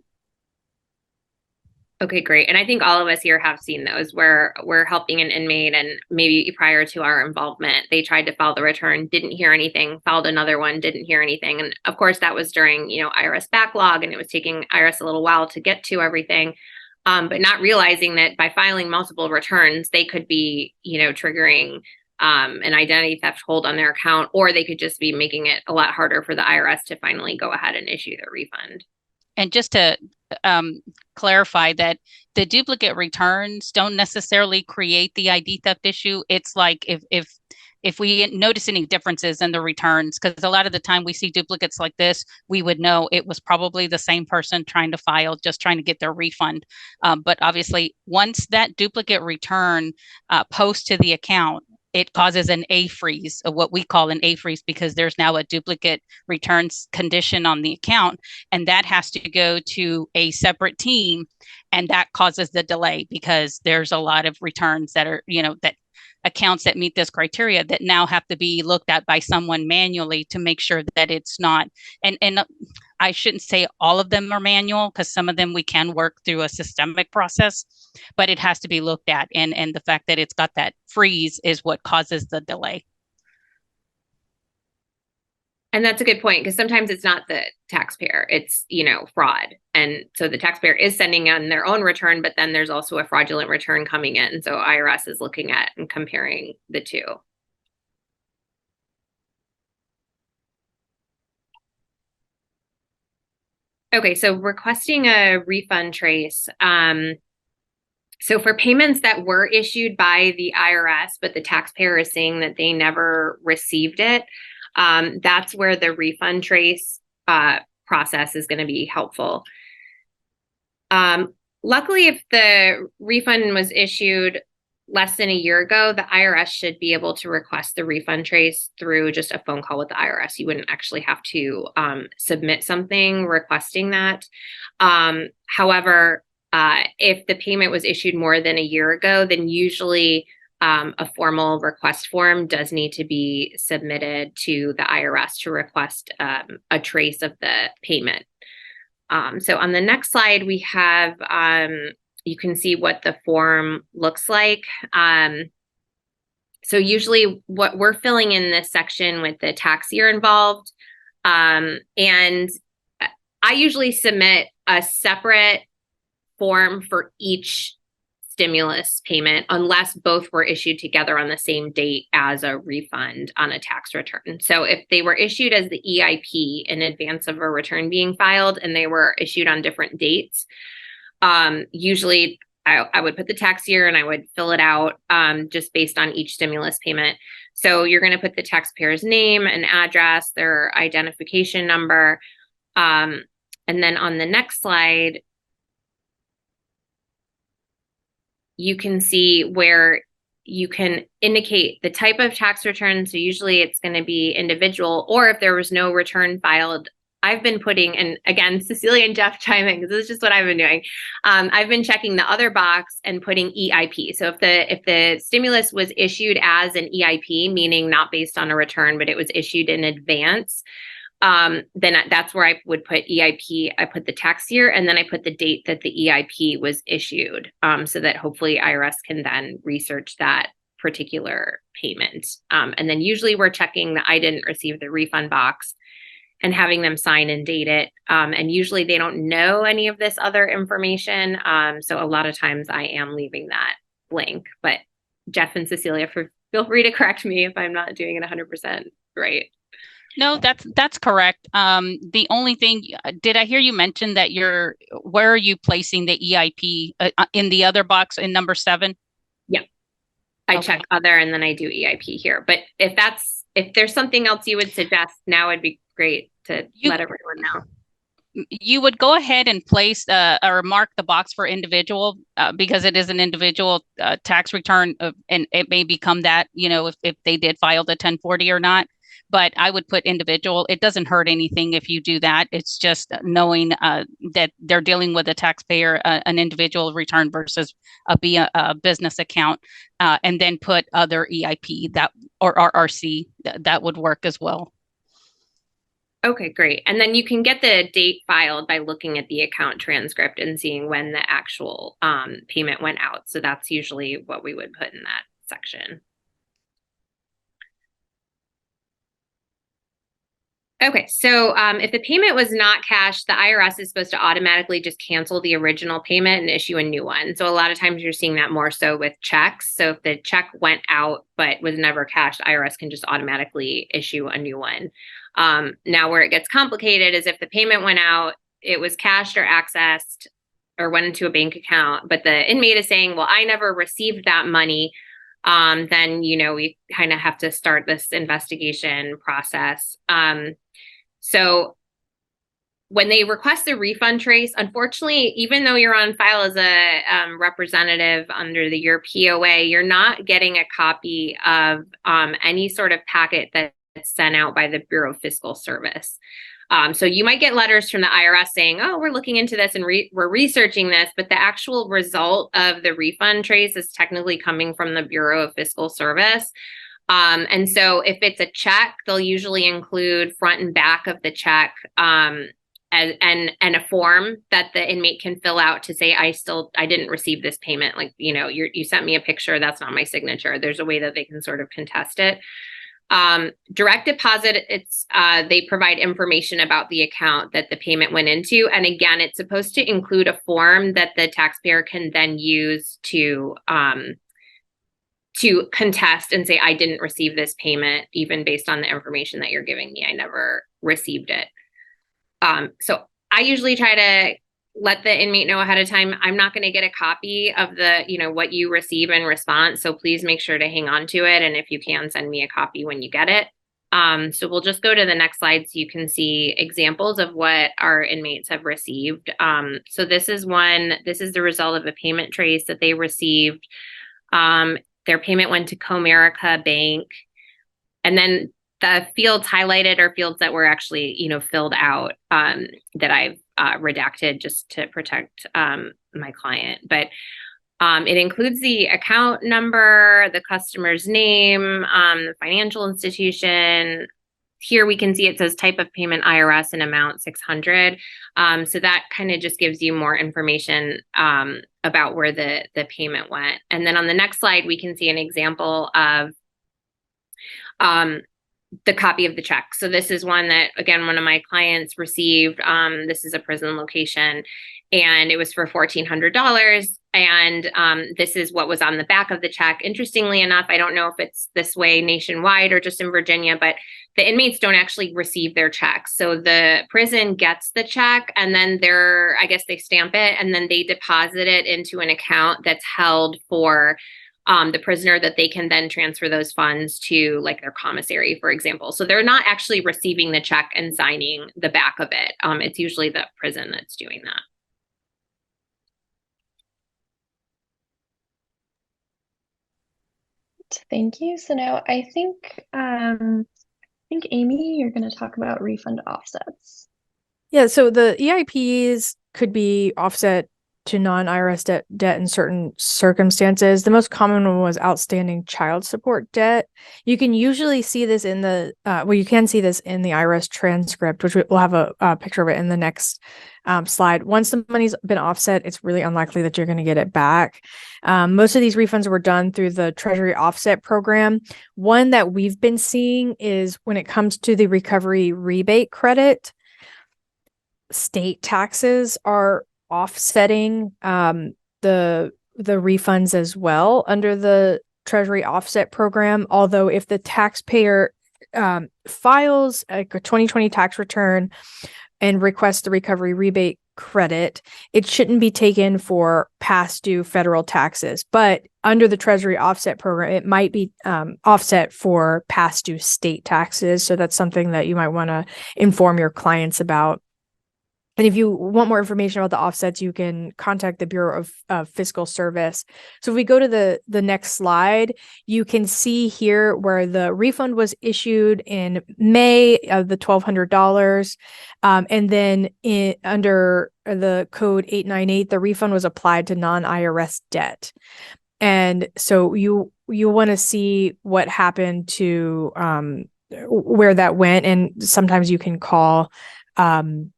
Okay, great. And I think all of us here have seen those where we're helping an inmate, and maybe prior to our involvement, they tried to file the return, didn't hear anything, filed another one, didn't hear anything. And of course, that was during, IRS backlog, and it was taking IRS a little while to get to everything. But not realizing that by filing multiple returns, they could be, triggering an identity theft hold on their account, or they could just be making it a lot harder for the IRS to finally go ahead and issue the refund. And just to clarify that the duplicate returns don't necessarily create the ID theft issue. It's like if we notice any differences in the returns, because a lot of the time we see duplicates like this, we would know it was probably the same person trying to file, just trying to get their refund. But obviously, once that duplicate return posts to the account, it causes an A freeze, of what we call an A freeze, because there's now a duplicate returns condition on the account, and that has to go to a separate team, and that causes the delay, because there's a lot of returns that are, that accounts that meet this criteria that now have to be looked at by someone manually to make sure that it's not, and I shouldn't say all of them are manual, because some of them we can work through a systemic process, but it has to be looked at. And the fact that it's got that freeze is what causes the delay. And that's a good point, because sometimes it's not the taxpayer, it's, fraud. And so the taxpayer is sending in their own return, but then there's also a fraudulent return coming in. So IRS is looking at and comparing the two. Okay, so requesting a refund trace. So for payments that were issued by the IRS, but the taxpayer is saying that they never received it, that's where the refund trace process is going to be helpful. Luckily, if the refund was issued less than a year ago, the IRS should be able to request the refund trace through just a phone call with the IRS. You wouldn't actually have to submit something requesting that. However, if the payment was issued more than a year ago, then usually a formal request form does need to be submitted to the IRS to request a trace of the payment. So on the next slide, we have, you can see what the form looks like. So usually what we're filling in this section with the tax year involved. And I usually submit a separate form for each stimulus payment, unless both were issued together on the same date as a refund on a tax return. So if they were issued as the EIP in advance of a return being filed and they were issued on different dates, usually I would put the tax year and I would fill it out just based on each stimulus payment. So you're going to put the taxpayer's name and address, their identification number. And then on the next slide, you can see where you can indicate the type of tax return. So usually it's going to be individual, or if there was no return filed, I've been putting, and again, Cecilia and Jeff chime in, because this is just what I've been doing. I've been checking the other box and putting EIP. So if the stimulus was issued as an EIP, meaning not based on a return, but it was issued in advance, then that's where I would put EIP. I put the tax year, and then I put the date that the EIP was issued, so that hopefully IRS can then research that particular payment. And then usually we're checking the I didn't receive the refund box and having them sign and date it. And usually they don't know any of this other information. So a lot of times I am leaving that blank, but Jeff and Cecilia, feel free to correct me if I'm not doing it 100% right. No, that's correct. The only thing, did I hear you mention that where are you placing the EIP in the other box in number 7? Yeah, I Okay. check other and then I do EIP here. But if there's something else you would suggest, now would be great to let everyone know. You would go ahead and place or mark the box for individual because it is an individual tax return and it may become that, if they did file the 1040 or not. But I would put individual. It doesn't hurt anything if you do that. It's just knowing that they're dealing with a taxpayer, an individual return versus a business account, and then put other EIP or RRC that would work as well. Okay, great. And then you can get the date filed by looking at the account transcript and seeing when the actual payment went out. So that's usually what we would put in that section. Okay, so if the payment was not cashed, the IRS is supposed to automatically just cancel the original payment and issue a new one. So a lot of times you're seeing that more so with checks. So if the check went out but was never cashed, the IRS can just automatically issue a new one. Now where it gets complicated is if the payment went out, it was cashed or accessed or went into a bank account, but the inmate is saying, well, I never received that money. Then, we kind of have to start this investigation process. So when they request a refund trace, unfortunately, even though you're on file as a representative under your POA, you're not getting a copy of any sort of packet that's sent out by the Bureau of Fiscal Service. So you might get letters from the IRS saying, oh, we're looking into this and we're researching this, but the actual result of the refund trace is technically coming from the Bureau of Fiscal Service. And so if it's a check, they'll usually include front and back of the check and a form that the inmate can fill out to say, I didn't receive this payment. Like, you sent me a picture, that's not my signature. There's a way that they can sort of contest it. Direct deposit, they provide information about the account that the payment went into. And again, it's supposed to include a form that the taxpayer can then use to contest and say, I didn't receive this payment, even based on the information that you're giving me. I never received it. So I usually try to let the inmate know ahead of time, I'm not going to get a copy of what you receive in response. So please make sure to hang on to it. And if you can, send me a copy when you get it. So we'll just go to the next slide so you can see examples of what our inmates have received. So this is the result of a payment trace that they received. Their payment went to Comerica Bank. And then the fields highlighted are fields that were actually, filled out that I've redacted just to protect my client. But it includes the account number, the customer's name, the financial institution. Here we can see it says type of payment IRS and amount 600. So that kind of just gives you more information about where the payment went. And then on the next slide, we can see an example of the copy of the check. So this is one that, again, one of my clients received. This is a prison location, and it was for $1,400. And this is what was on the back of the check. Interestingly enough, I don't know if it's this way nationwide or just in Virginia, but the inmates don't actually receive their checks. So the prison gets the check, and then I guess they stamp it, and then they deposit it into an account that's held for the prisoner that they can then transfer those funds to, like, their commissary, for example. So they're not actually receiving the check and signing the back of it. It's usually the prison that's doing that. Thank you. So now I think Amy, you're going to talk about refund offsets. Yeah, so the EIPs could be offset to non-IRS debt in certain circumstances. The most common one was outstanding child support debt. You can usually see this in the you can see this in the IRS transcript, which we'll have a picture of it in the next slide. Once the money's been offset, it's really unlikely that you're going to get it back. Most of these refunds were done through the Treasury Offset Program. One that we've been seeing is when it comes to the recovery rebate credit, state taxes are offsetting the refunds as well under the Treasury Offset Program. Although if the taxpayer files a 2020 tax return and requests the recovery rebate credit, it shouldn't be taken for past due federal taxes. But under the Treasury offset program, it might be offset for past due state taxes. So that's something that you might want to inform your clients about. And if you want more information about the offsets, you can contact the Bureau of Fiscal Service. So if we go to the next slide, you can see here where the refund was issued in May of the $1,200. And then under the code 898, the refund was applied to non-IRS debt. And so you want to see what happened to where that went. And sometimes you can call the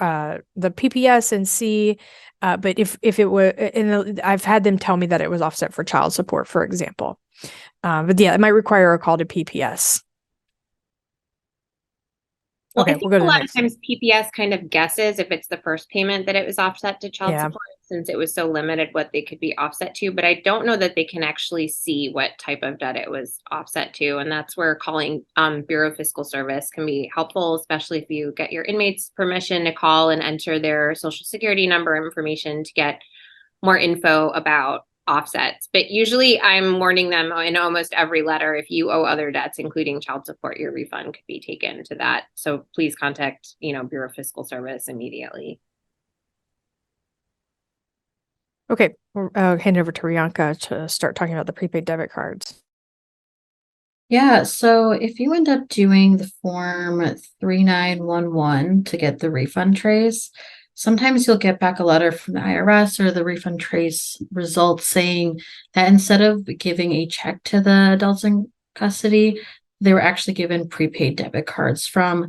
PPS and see, but if it were, I've had them tell me that it was offset for child support, for example. But yeah, it might require a call to PPS. Well, Okay, I think we'll go to a the lot next. of times PPS kind of guesses if it's the first payment that it was offset to child support, since it was so limited what they could be offset to. But I don't know that they can actually see what type of debt it was offset to. And that's where calling Bureau of Fiscal Service can be helpful, especially if you get your inmates permission to call and enter their social security number information to get more info about offsets. But usually I'm warning them in almost every letter, if you owe other debts, including child support, your refund could be taken to that. So please contact, Bureau of Fiscal Service immediately. Okay, we'll hand it over to Rianka to start talking about the prepaid debit cards. Yeah, so if you end up doing the form 3911 to get the refund trace, sometimes you'll get back a letter from the IRS or the refund trace results saying that instead of giving a check to the adults in custody, they were actually given prepaid debit cards from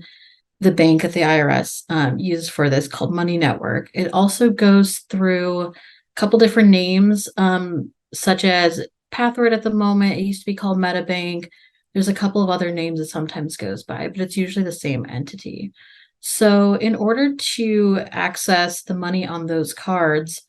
the bank that the IRS uses for this, called Money Network. It also goes through a couple different names, such as Pathword at the moment. It used to be called MetaBank. There's a couple of other names it sometimes goes by, but it's usually the same entity. So in order to access the money on those cards,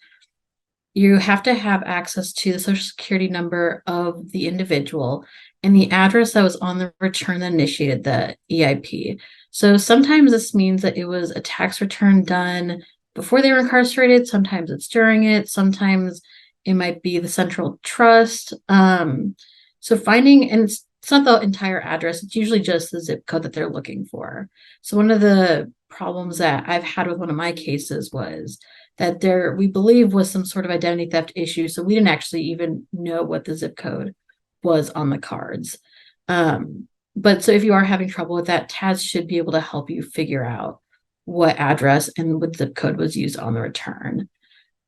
you have to have access to the social security number of the individual and the address that was on the return that initiated the EIP. So sometimes this means that it was a tax return done before they were incarcerated. Sometimes it's during it. Sometimes it might be the central trust. So finding, and it's not the entire address, it's usually just the zip code that they're looking for. So one of the problems that I've had with one of my cases was that there, we believe, was some sort of identity theft issue. So we didn't actually even know what the zip code was on the cards. But so if you are having trouble with that, Taz should be able to help you figure out what address and what zip code was used on the return.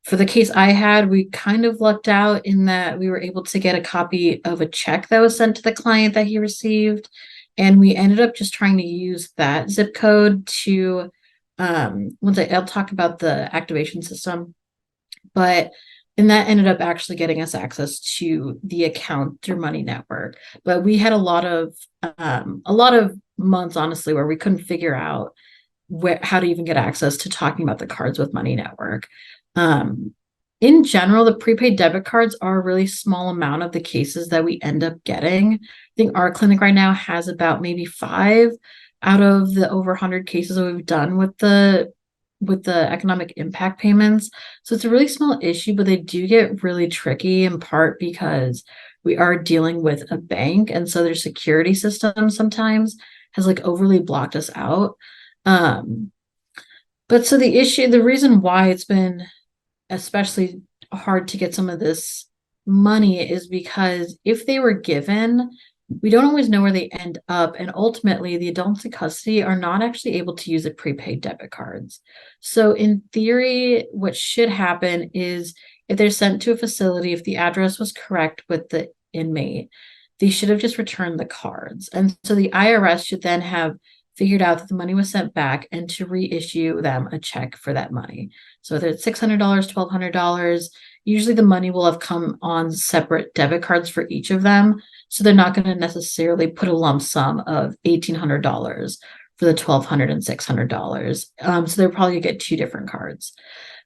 For the case I had, we kind of lucked out in that we were able to get a copy of a check that was sent to the client that he received. And we ended up just trying to use that zip code to, I'll talk about the activation system, and that ended up actually getting us access to the account through Money Network. But we had a lot of months, honestly, where we couldn't figure out how to even get access to talking about the cards with Money Network. In general, the prepaid debit cards are a really small amount of the cases that we end up getting. I think our clinic right now has about maybe 5 out of the over 100 cases that we've done with the economic impact payments. So it's a really small issue, but they do get really tricky, in part because we are dealing with a bank, and so their security system sometimes has overly blocked us out. But so the reason why it's been especially hard to get some of this money is because if they were given, we don't always know where they end up. And ultimately, the adults in custody are not actually able to use the prepaid debit cards. So in theory, what should happen is if they're sent to a facility, if the address was correct with the inmate, they should have just returned the cards. And so the IRS should then have figured out that the money was sent back and to reissue them a check for that money. So whether it's $600, $1,200, usually the money will have come on separate debit cards for each of them. So they're not going to necessarily put a lump sum of $1,800 for the $1,200 and $600. So they're probably going to get 2 different cards.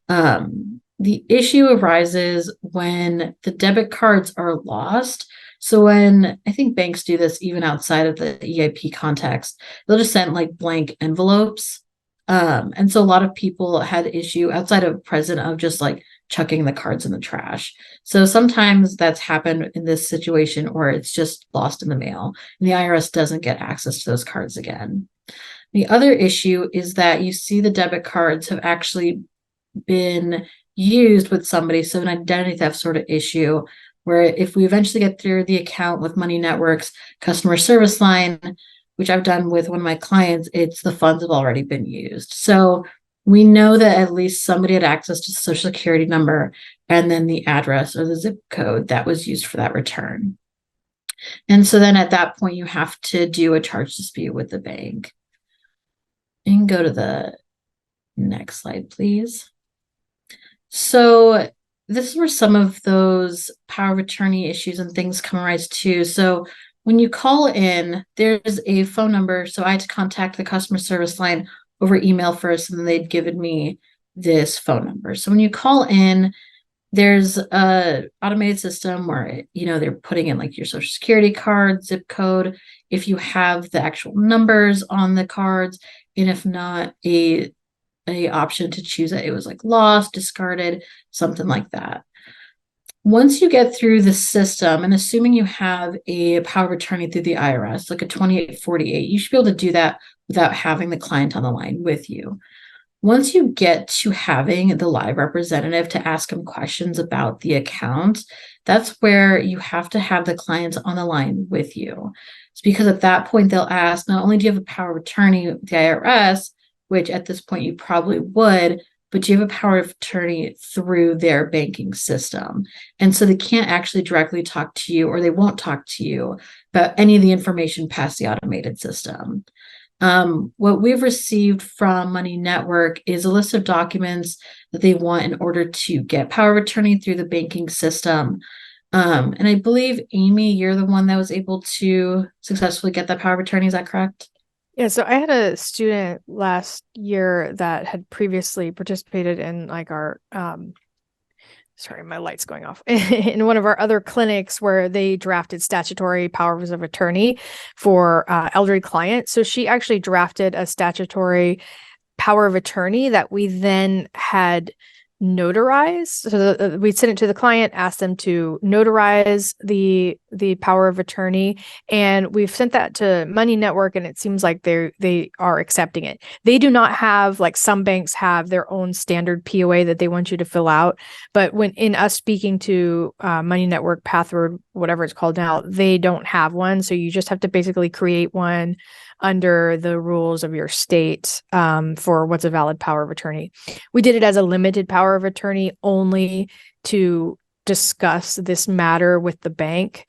The issue arises when the debit cards are lost. So when I think banks do this even outside of the EIP context, they'll just send like blank envelopes. And so a lot of people had issue outside of present of just like chucking the cards in the trash. So sometimes that's happened in this situation, or it's just lost in the mail and the IRS doesn't get access to those cards again. The other issue is that you see the debit cards have actually been used with somebody. So an identity theft sort of issue where if we eventually get through the account with Money Network's customer service line, which I've done with one of my clients, it's the funds have already been used. So we know that at least somebody had access to the social security number and then the address or the zip code that was used for that return. And so then at that point, you have to do a charge dispute with the bank. And go to the next slide, please. So this is where some of those power of attorney issues and things come arise too. So when you call in, there's a phone number. So I had to contact the customer service line over email first, and then they'd given me this phone number. So when you call in, there's a automated system where, you know, they're putting in like your social security card, zip code, if you have the actual numbers on the cards, and if not, a option to choose that it was like lost, discarded, something like that. Once you get through the system, and assuming you have a power of attorney through the IRS, like a 2848, you should be able to do that without having the client on the line with you. Once you get to having the live representative to ask them questions about the account, that's where you have to have the clients on the line with you. It's because at that point, they'll ask, not only do you have a power of attorney with the IRS, which at this point you probably would, but do you have a power of attorney through their banking system? And so they can't actually directly talk to you, or they won't talk to you about any of the information past the automated system. What we've received from Money Network is a list of documents that they want in order to get power of attorney through the banking system. And I believe, Amy, you're the one that was able to successfully get that power of attorney. Is that correct? Yeah, so I had a student last year that had previously participated in like our sorry, my light's going off, in one of our other clinics where they drafted statutory powers of attorney for elderly clients. So she actually drafted a statutory power of attorney that we then had notarized. So we'd send it to the client, ask them to notarize the power of attorney, and we've sent that to Money Network, and it seems like they are accepting it. They do not have, like some banks have their own standard POA that they want you to fill out, but when in us speaking to Money Network, Pathward, whatever it's called now, they don't have one. So you just have to basically create one under the rules of your state for what's a valid power of attorney. We did it as a limited power of attorney only to discuss this matter with the bank.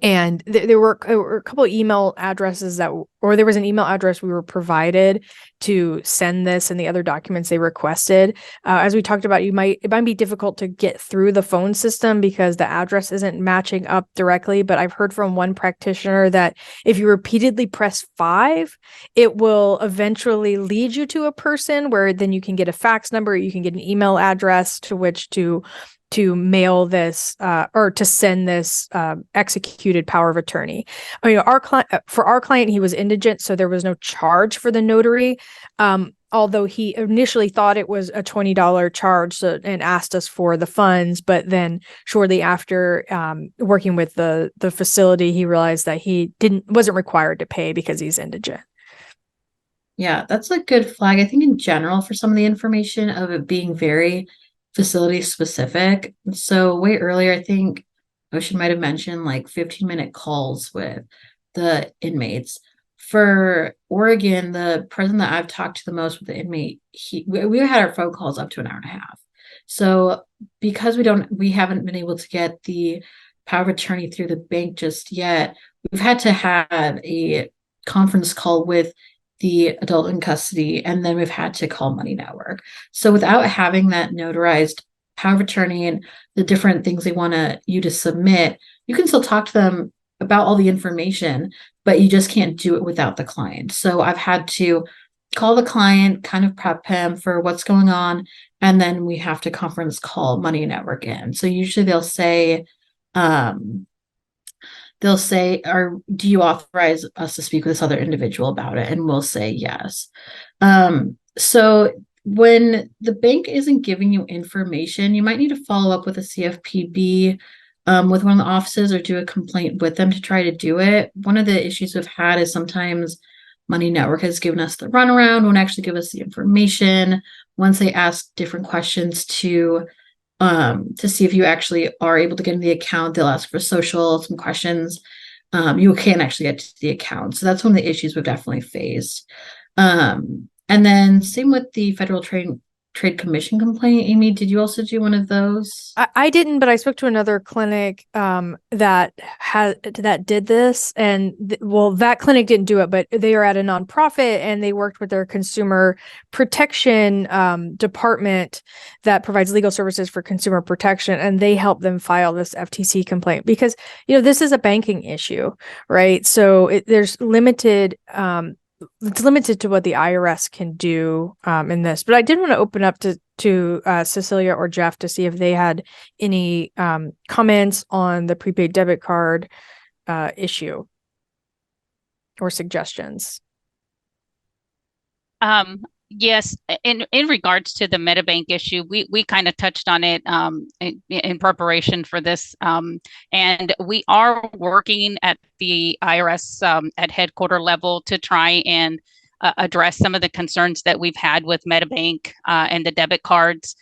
And there were a couple of email addresses there was an email address we were provided to send this and the other documents they requested. As we talked about, it might be difficult to get through the phone system because the address isn't matching up directly. But I've heard from one practitioner that if you repeatedly press 5, it will eventually lead you to a person where then you can get a fax number, you can get an email address to which to mail this or to send this executed power of attorney. I mean, for our client, he was indigent, so there was no charge for the notary. Although he initially thought it was a $20 charge and asked us for the funds, but then shortly after working with the facility, he realized that he wasn't required to pay because he's indigent. Yeah, that's a good flag. I think in general for some of the information of it being very facility specific. So way earlier, I think Ocean might have mentioned like 15-minute calls with the inmates. For Oregon, the president that I've talked to the most with the inmate, we had our phone calls up to an hour and a half. So because we haven't been able to get the power of attorney through the bank just yet, we've had to have a conference call with the adult in custody, and then we've had to call Money Network. So without having that notarized power of attorney and the different things they want you to submit, you can still talk to them about all the information, but you just can't do it without the client. So I've had to call the client, kind of prep him for what's going on, and then we have to conference call Money Network in. So usually they'll say, they'll say, do you authorize us to speak with this other individual about it? And we'll say yes. So when the bank isn't giving you information, you might need to follow up with a CFPB, with one of the offices, or do a complaint with them to try to do it. One of the issues we've had is sometimes Money Network has given us the runaround, won't actually give us the information. Once they ask different questions to see if you actually are able to get in the account, they'll ask for social, some questions. You can't actually get to the account. So that's one of the issues we've definitely faced. And then same with the Federal Trade Commission complaint. Amy, did you also do one of those? I didn't, but I spoke to another clinic that did this, and that clinic didn't do it, but they are at a nonprofit, and they worked with their consumer protection department that provides legal services for consumer protection, and they helped them file this FTC complaint because this is a banking issue, right? So there's limited. It's limited to what the IRS can do in this. But I did want to open up to Cecilia or Jeff to see if they had any comments on the prepaid debit card issue or suggestions. Yes, in regards to the MetaBank issue, we kind of touched on it in preparation for this, and we are working at the IRS at headquarter level to try and address some of the concerns that we've had with MetaBank and the debit cards.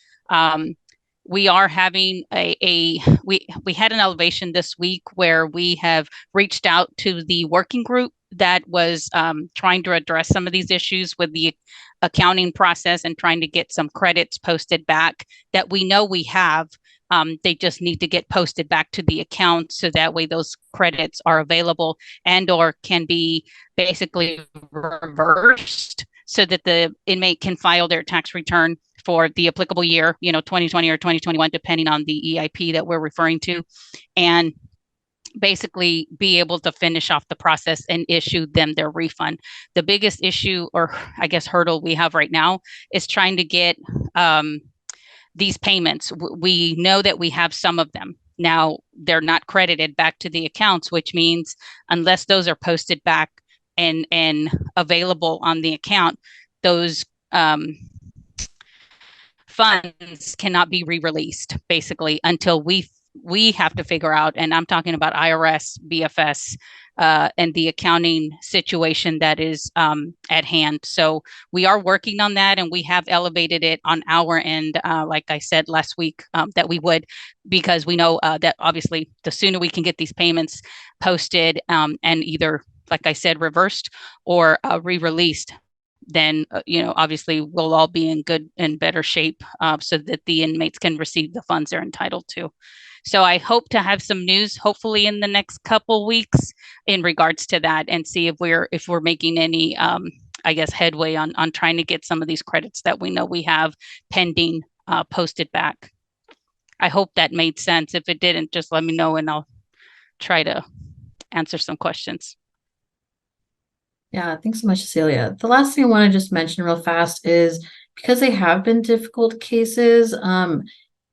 We are having we had an elevation this week where we have reached out to the working group that was trying to address some of these issues with the accounting process and trying to get some credits posted back that we know we have. They just need to get posted back to the account so that way those credits are available and or can be basically reversed so that the inmate can file their tax return for the applicable year, 2020 or 2021, depending on the EIP that we're referring to, and basically be able to finish off the process and issue them their refund. The biggest issue, or I guess hurdle we have right now, is trying to get these payments. We know that we have some of them. Now they're not credited back to the accounts, which means unless those are posted back and available on the account, those funds cannot be re-released basically until we have to figure out, and I'm talking about IRS, BFS, and the accounting situation that is at hand. So we are working on that, and we have elevated it on our end, like I said last week, that we would, because we know that obviously the sooner we can get these payments posted and either, like I said, reversed or re-released, then obviously we'll all be in good and better shape so that the inmates can receive the funds they're entitled to. So I hope to have some news, hopefully in the next couple weeks, in regards to that, and see if we're making any, I guess, headway on trying to get some of these credits that we know we have pending posted back. I hope that made sense. If it didn't, just let me know and I'll try to answer some questions. Yeah, thanks so much, Cecilia. The last thing I want to just mention real fast is because they have been difficult cases,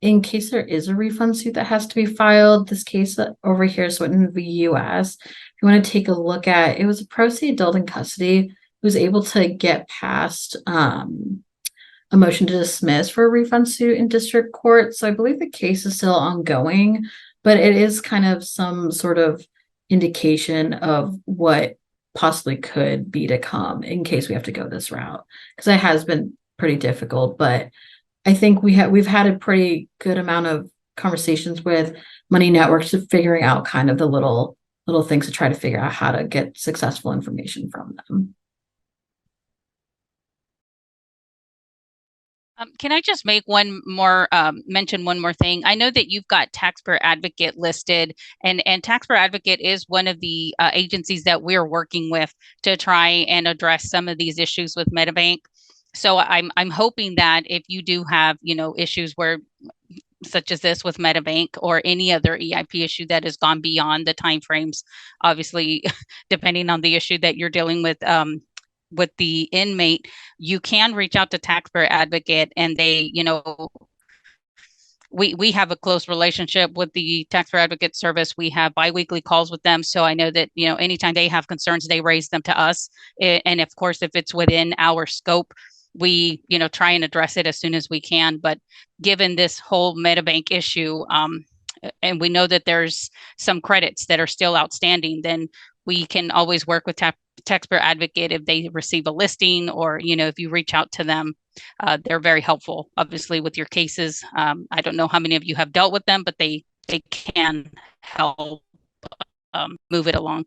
in case there is a refund suit that has to be filed, this case over here, so in the US, if you want to take a look at, it was a pro se adult in custody who was able to get past a motion to dismiss for a refund suit in district court. So I believe the case is still ongoing, but it is kind of some sort of indication of what possibly could be to come in case we have to go this route, because it has been pretty difficult. But I think we've had a pretty good amount of conversations with Money Networks of figuring out kind of the little things to try to figure out how to get successful information from them. Can I just make mention one more thing? I know that you've got Taxpayer Advocate listed, and Taxpayer Advocate is one of the agencies that we're working with to try and address some of these issues with MetaBank. So I'm hoping that if you do have issues where, such as this with MetaBank or any other EIP issue that has gone beyond the timeframes, obviously depending on the issue that you're dealing with the inmate, you can reach out to Taxpayer Advocate, and they we have a close relationship with the Taxpayer Advocate Service. We have biweekly calls with them. So I know that, anytime they have concerns, they raise them to us. And of course, if it's within our scope, we, try and address it as soon as we can. But given this whole MetaBank issue, and we know that there's some credits that are still outstanding, then we can always work with Taxpayer Advocate if they receive a listing, or, if you reach out to them. They're very helpful, obviously, with your cases. I don't know how many of you have dealt with them, but they can help move it along.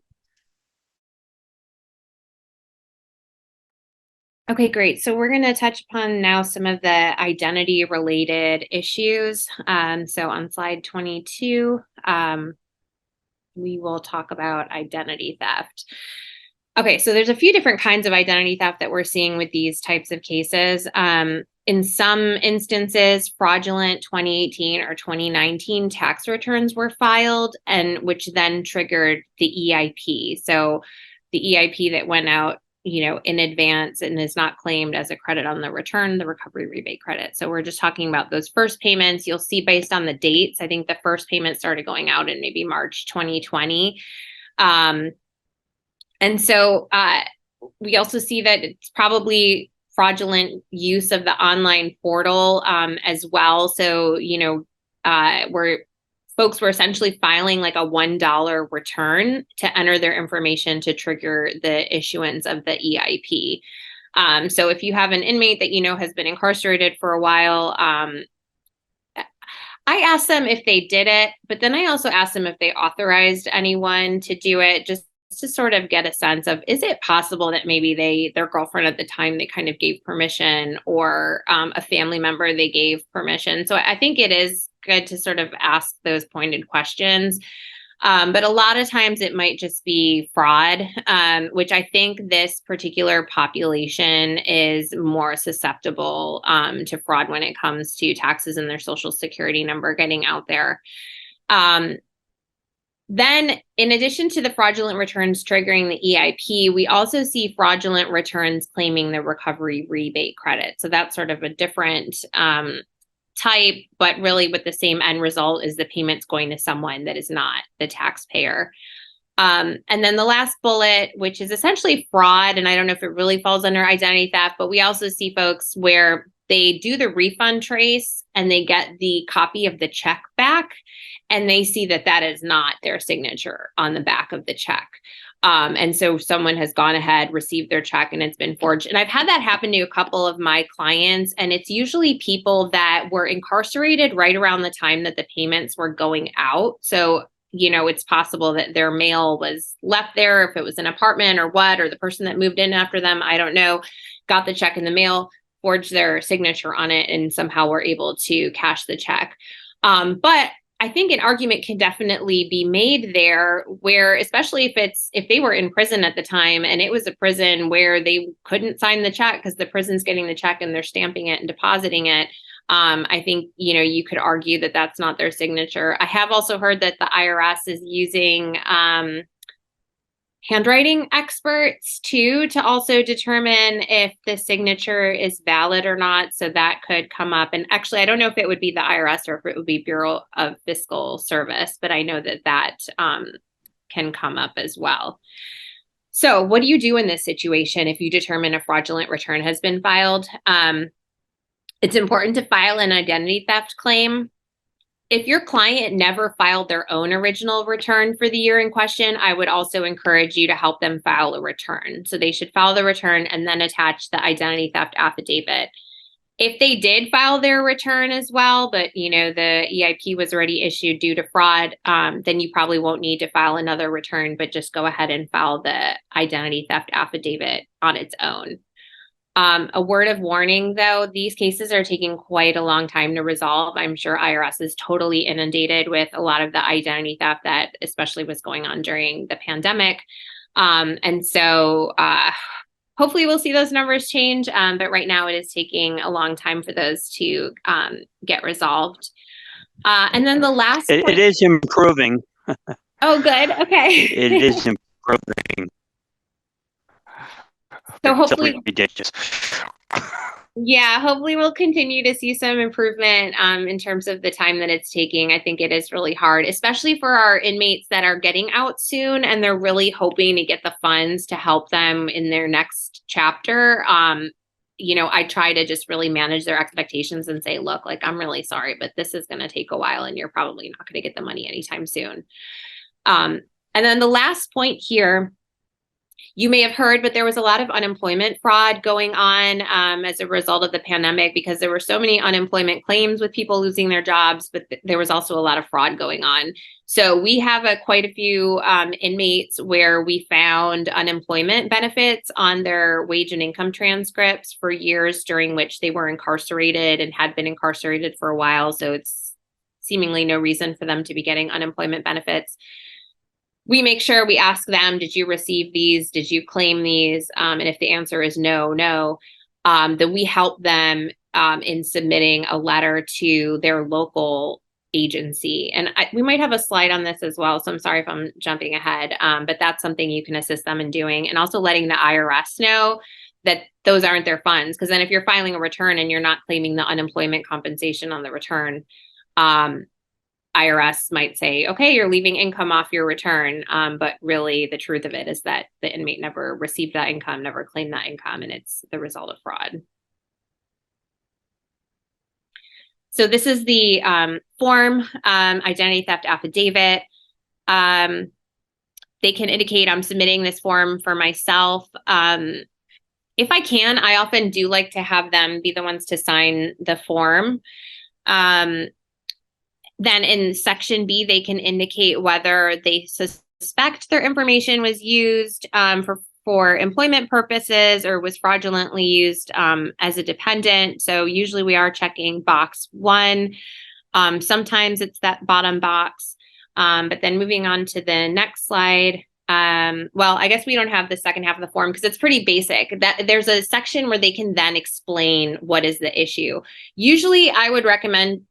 Okay, great. So we're going to touch upon now some of the identity related issues. So on slide 22, we will talk about identity theft. Okay, so there's a few different kinds of identity theft that we're seeing with these types of cases. In some instances, fraudulent 2018 or 2019 tax returns were filed, and which then triggered the EIP. So the EIP that went out, in advance and is not claimed as a credit on the return, the recovery rebate credit. So we're just talking about those first payments. You'll see based on the dates, I think the first payment started going out in maybe March 2020. And so we also see that it's probably fraudulent use of the online portal as well. So, where folks were essentially filing like a $1 return to enter their information to trigger the issuance of the EIP. So if you have an inmate that has been incarcerated for a while, I asked them if they did it, but then I also asked them if they authorized anyone to do it, just to sort of get a sense of, is it possible that maybe their girlfriend at the time, they kind of gave permission, or a family member, they gave permission. So I think it is good to sort of ask those pointed questions. But a lot of times it might just be fraud, which I think this particular population is more susceptible to fraud when it comes to taxes and their social security number getting out there. Then, in addition to the fraudulent returns triggering the EIP, we also see fraudulent returns claiming the recovery rebate credit. So that's sort of a different type, but really with the same end result, is the payments going to someone that is not the taxpayer. And then the last bullet, which is essentially fraud, and I don't know if it really falls under identity theft, but we also see folks where they do the refund trace and they get the copy of the check back, and they see that that is not their signature on the back of the check. And so someone has gone ahead, received their check, and it's been forged. And I've had that happen to a couple of my clients, and it's usually people that were incarcerated right around the time that the payments were going out. So, it's possible that their mail was left there, if it was an apartment or what, or the person that moved in after them, I don't know, got the check in the mail, forged their signature on it, and somehow were able to cash the check. But I think an argument can definitely be made there, where, especially if they were in prison at the time and it was a prison where they couldn't sign the check because the prison's getting the check and they're stamping it and depositing it. I think, you could argue that that's not their signature. I have also heard that the IRS is using handwriting experts too, to also determine if the signature is valid or not. So that could come up. And actually, I don't know if it would be the IRS or if it would be Bureau of Fiscal Service, but I know that can come up as well. So what do you do in this situation if you determine a fraudulent return has been filed? It's important to file an identity theft claim. If your client never filed their own original return for the year in question, I would also encourage you to help them file a return. So they should file the return and then attach the identity theft affidavit. If they did file their return as well, but the EIP was already issued due to fraud, then you probably won't need to file another return, but just go ahead and file the identity theft affidavit on its own. A word of warning, though, these cases are taking quite a long time to resolve. I'm sure IRS is totally inundated with a lot of the identity theft that especially was going on during the pandemic. And so hopefully we'll see those numbers change. But right now it is taking a long time for those to get resolved. And then the last point, it is improving. Oh, good. Okay. It is improving. So It's hopefully, ridiculous. yeah, hopefully we'll continue to see some improvement in terms of the time that it's taking. I think it is really hard, especially for our inmates that are getting out soon and they're really hoping to get the funds to help them in their next chapter. I try to just really manage their expectations and say, look, like, I'm really sorry, but this is going to take a while and you're probably not going to get the money anytime soon. And then the last point here, you may have heard, but there was a lot of unemployment fraud going on as a result of the pandemic because there were so many unemployment claims with people losing their jobs, but there was also a lot of fraud going on. So we have quite a few inmates where we found unemployment benefits on their wage and income transcripts for years during which they were incarcerated and had been incarcerated for a while. So it's seemingly no reason for them to be getting unemployment benefits. We make sure we ask them, did you receive these? Did you claim these? And if the answer is no, then we help them in submitting a letter to their local agency. And we might have a slide on this as well. So I'm sorry if I'm jumping ahead, but that's something you can assist them in doing. And also letting the IRS know that those aren't their funds. Because then if you're filing a return and you're not claiming the unemployment compensation on the return, IRS might say, okay, you're leaving income off your return. But really the truth of it is that the inmate never received that income, never claimed that income, and it's the result of fraud. So this is the form, identity theft affidavit. They can indicate I'm submitting this form for myself. If I can, I often do like to have them be the ones to sign the form. Then in section B, they can indicate whether they suspect their information was used for employment purposes or was fraudulently used as a dependent. So usually we are checking box 1. Sometimes it's that bottom box. But then moving on to the next slide. Well, I guess we don't have the second half of the form because it's pretty basic. That there's a section where they can then explain what is the issue. Usually I would recommend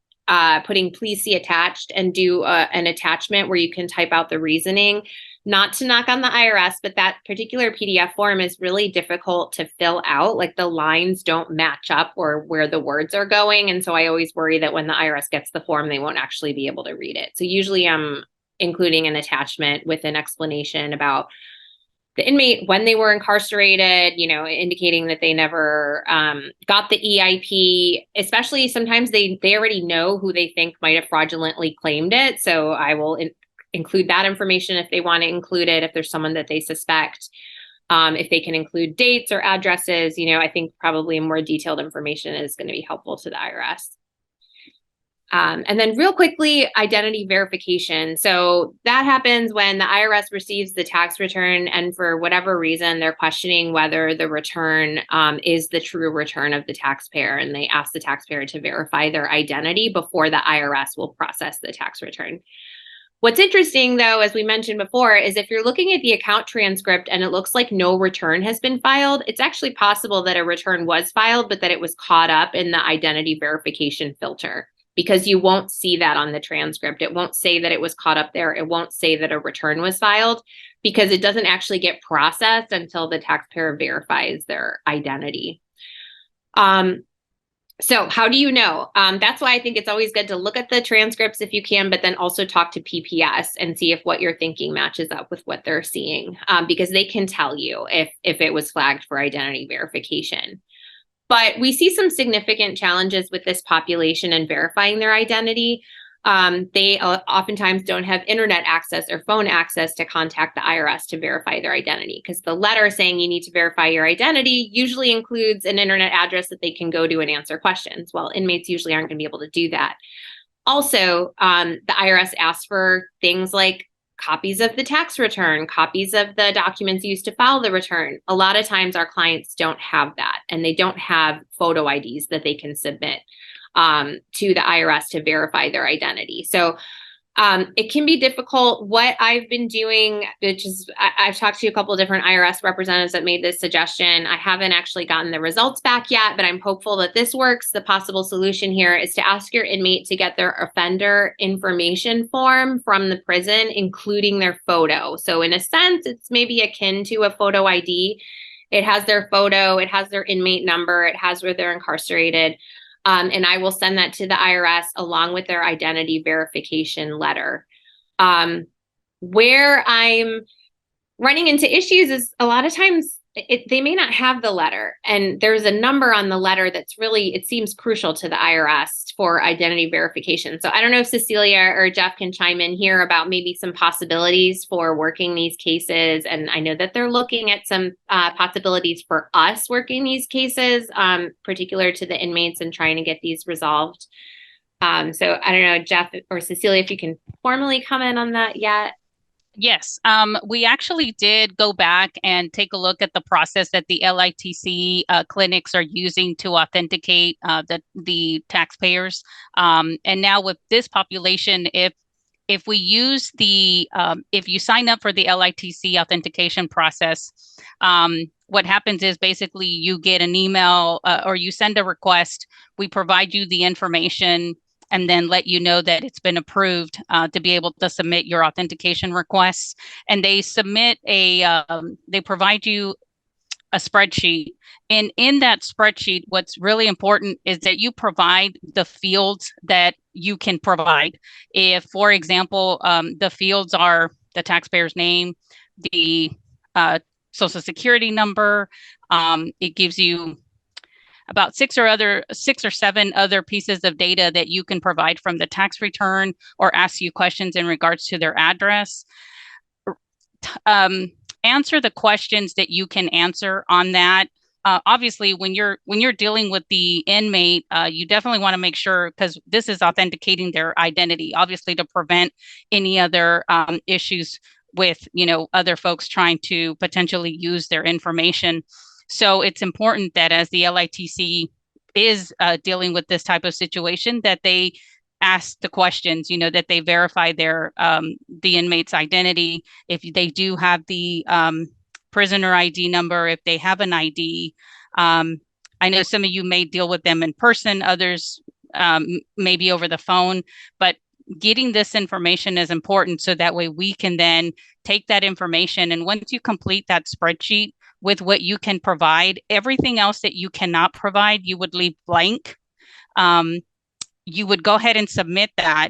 putting please see attached and do an attachment where you can type out the reasoning. Not to knock on the IRS, but that particular PDF form is really difficult to fill out. Like the lines don't match up or where the words are going. And so I always worry that when the IRS gets the form, they won't actually be able to read it. So usually I'm including an attachment with an explanation about the inmate when they were incarcerated, indicating that they never got the EIP, especially sometimes they already know who they think might have fraudulently claimed it. So I will include that information if they want to include it, if there's someone that they suspect. If they can include dates or addresses, I think probably more detailed information is going to be helpful to the IRS. And then real quickly, identity verification. So that happens when the IRS receives the tax return and for whatever reason, they're questioning whether the return is the true return of the taxpayer. And they ask the taxpayer to verify their identity before the IRS will process the tax return. What's interesting, though, as we mentioned before, is if you're looking at the account transcript and it looks like no return has been filed, it's actually possible that a return was filed, but that it was caught up in the identity verification filter. Because you won't see that on the transcript. It won't say that it was caught up there. It won't say that a return was filed because it doesn't actually get processed until the taxpayer verifies their identity. So how do you know? That's why I think it's always good to look at the transcripts if you can, but then also talk to PPS and see if what you're thinking matches up with what they're seeing, because they can tell you if it was flagged for identity verification. But we see some significant challenges with this population and verifying their identity. They oftentimes don't have internet access or phone access to contact the IRS to verify their identity because the letter saying you need to verify your identity usually includes an internet address that they can go to and answer questions. Well, inmates usually aren't going to be able to do that. Also, the IRS asks for things like copies of the tax return, copies of the documents used to file the return. A lot of times our clients don't have that and they don't have photo IDs that they can submit to the IRS to verify their identity. So it can be difficult. What I've been doing, which is I've talked to a couple of different IRS representatives that made this suggestion. I haven't actually gotten the results back yet, but I'm hopeful that this works. The possible solution here is to ask your inmate to get their offender information form from the prison, including their photo. So in a sense, it's maybe akin to a photo ID. It has their photo, it has their inmate number, it has where they're incarcerated. And I will send that to the IRS along with their identity verification letter. Where I'm running into issues is a lot of times they may not have the letter, and there's a number on the letter that's really, it seems crucial to the IRS for identity verification. So I don't know if Cecilia or Jeff can chime in here about maybe some possibilities for working these cases. And I know that they're looking at some possibilities for us working these cases, particular to the inmates, and trying to get these resolved. So I don't know, Jeff or Cecilia, if you can formally comment on that yet. Yes, we actually did go back and take a look at the process that the LITC clinics are using to authenticate the taxpayers. And now with this population, if we use if you sign up for the LITC authentication process, what happens is basically you get an email or you send a request. We provide you the information and then let you know that it's been approved to be able to submit your authentication requests. And they they provide you a spreadsheet. And in that spreadsheet, what's really important is that you provide the fields that you can provide. If, for example, the fields are the taxpayer's name, the social security number, it gives you about six or seven other pieces of data that you can provide from the tax return or ask you questions in regards to their address. Answer the questions that you can answer on that. Obviously, when you're dealing with the inmate, you definitely want to make sure, because this is authenticating their identity, obviously to prevent any other issues with other folks trying to potentially use their information. So it's important that as the LITC is dealing with this type of situation, that they ask the questions, that they verify the inmate's identity. If they do have the prisoner ID number, if they have an ID. I know some of you may deal with them in person, others maybe over the phone, but getting this information is important so that way we can then take that information, and once you complete that spreadsheet with what you can provide, everything else that you cannot provide, you would leave blank. You would go ahead and submit that.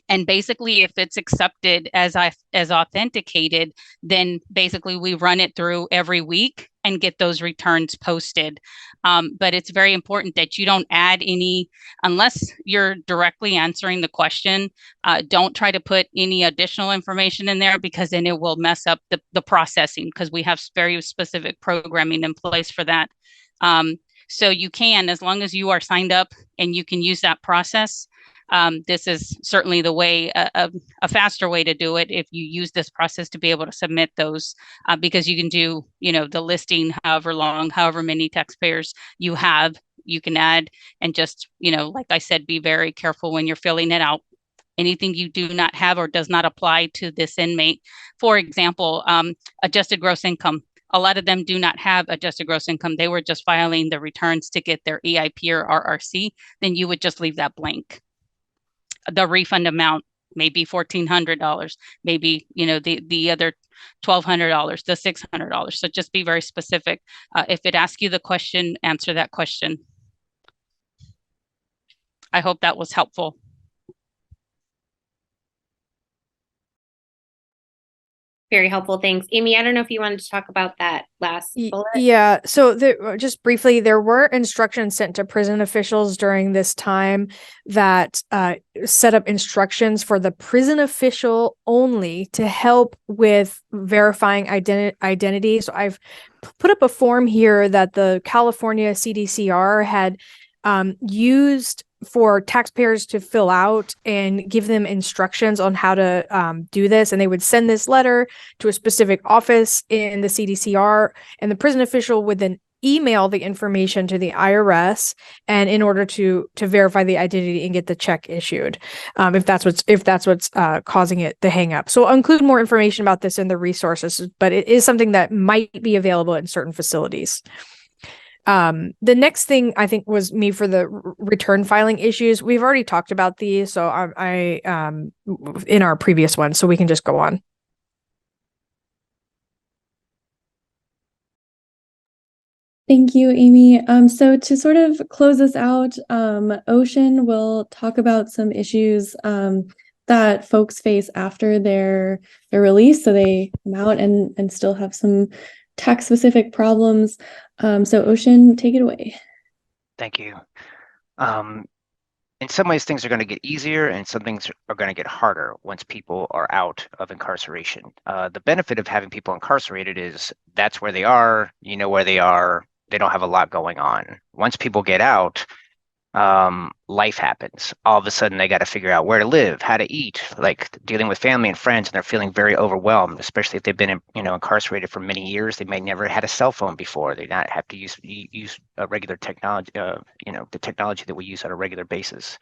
And basically, if it's accepted as authenticated, then basically we run it through every week and get those returns posted. But it's very important that you don't add any, unless you're directly answering the question, don't try to put any additional information in there, because then it will mess up the processing, because we have very specific programming in place for that. So you can, as long as you are signed up and you can use that process, this is certainly the way, a faster way to do it if you use this process to be able to submit those, because you can do, the listing however long, however many taxpayers you have, you can add, and just, like I said, be very careful when you're filling it out. Anything you do not have or does not apply to this inmate. For example, adjusted gross income. A lot of them do not have adjusted gross income. They were just filing the returns to get their EIP or RRC. Then you would just leave that blank. The refund amount may be $1,400, maybe the other $1,200, the $600. So just be very specific. If it asks you the question, answer that question. I hope that was helpful. Very helpful. Thanks. Amy, I don't know if you wanted to talk about that last bullet. Yeah. So just briefly, there were instructions sent to prison officials during this time that set up instructions for the prison official only to help with verifying identity. So I've put up a form here that the California CDCR had used for taxpayers to fill out and give them instructions on how to do this. And they would send this letter to a specific office in the CDCR, and the prison official would then email the information to the IRS, and in order to verify the identity and get the check issued, if that's what's causing it the hang up. So I'll include more information about this in the resources, but it is something that might be available in certain facilities. The next thing I think was me for the return filing issues. We've already talked about these, so I in our previous one, so we can just go on. Thank you, Amy. So to sort of close us out, Ocean will talk about some issues that folks face after their release, so they come out and still have some tax-specific problems. So Ocean, take it away. Thank you. In some ways, things are going to get easier and some things are going to get harder once people are out of incarceration. The benefit of having people incarcerated is that's where they are, you know where they are, they don't have a lot going on. Once people get out, life happens. All of a sudden, they got to figure out where to live, how to eat, like dealing with family and friends, and they're feeling very overwhelmed, especially if they've been, incarcerated for many years. They may never had a cell phone before. They not have to use a regular technology, the technology that we use on a regular basis.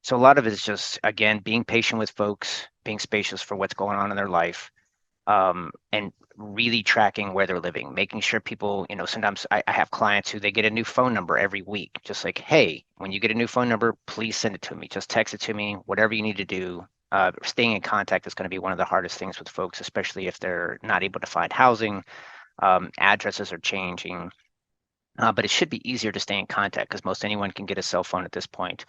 So a lot of it is just, again, being patient with folks, being spacious for what's going on in their life, and really tracking where they're living, making sure people, sometimes I have clients who they get a new phone number every week, just like, hey, when you get a new phone number, please send it to me, just text it to me, whatever you need to do. Staying in contact is going to be one of the hardest things with folks, especially if they're not able to find housing. Addresses are changing, but it should be easier to stay in contact because most anyone can get a cell phone at this point.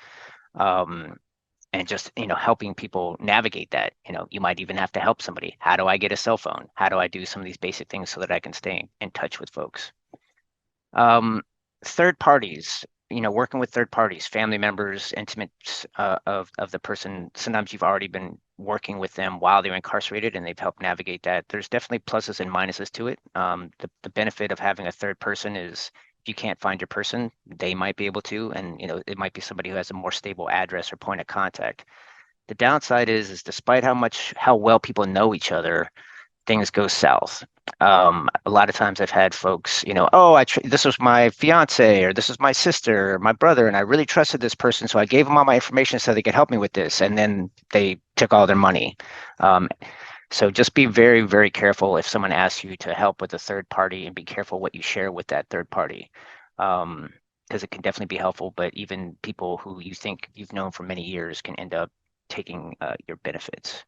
And just, helping people navigate that. You might even have to help somebody. How do I get a cell phone? How do I do some of these basic things so that I can stay in touch with folks? Third parties, working with third parties, family members, intimates of the person. Sometimes you've already been working with them while they're incarcerated and they've helped navigate that. There's definitely pluses and minuses to it. The benefit of having a third person is if you can't find your person, they might be able to, and it might be somebody who has a more stable address or point of contact. The downside is despite how well people know each other, things go south. A lot of times I've had folks, oh, this was my fiance or this is my sister or my brother, and I really trusted this person, so I gave them all my information so they could help me with this, and then they took all their money. So just be very, very careful if someone asks you to help with a third party, and be careful what you share with that third party, because it can definitely be helpful, but even people who you think you've known for many years can end up taking your benefits.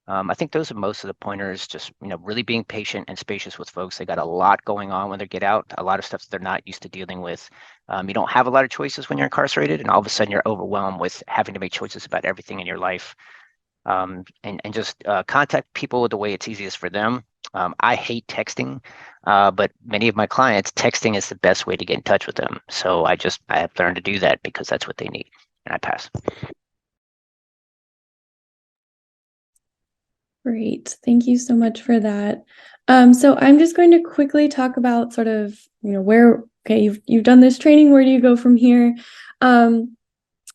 I think those are most of the pointers, just, really being patient and spacious with folks. They got a lot going on when they get out, a lot of stuff that they're not used to dealing with. You don't have a lot of choices when you're incarcerated, and all of a sudden you're overwhelmed with having to make choices about everything in your life. And just contact people the way it's easiest for them. I hate texting, but many of my clients, texting is the best way to get in touch with them. So I have learned to do that because that's what they need. And I pass. Great. Thank you so much for that. So I'm just going to quickly talk about sort of, you've done this training, where do you go from here?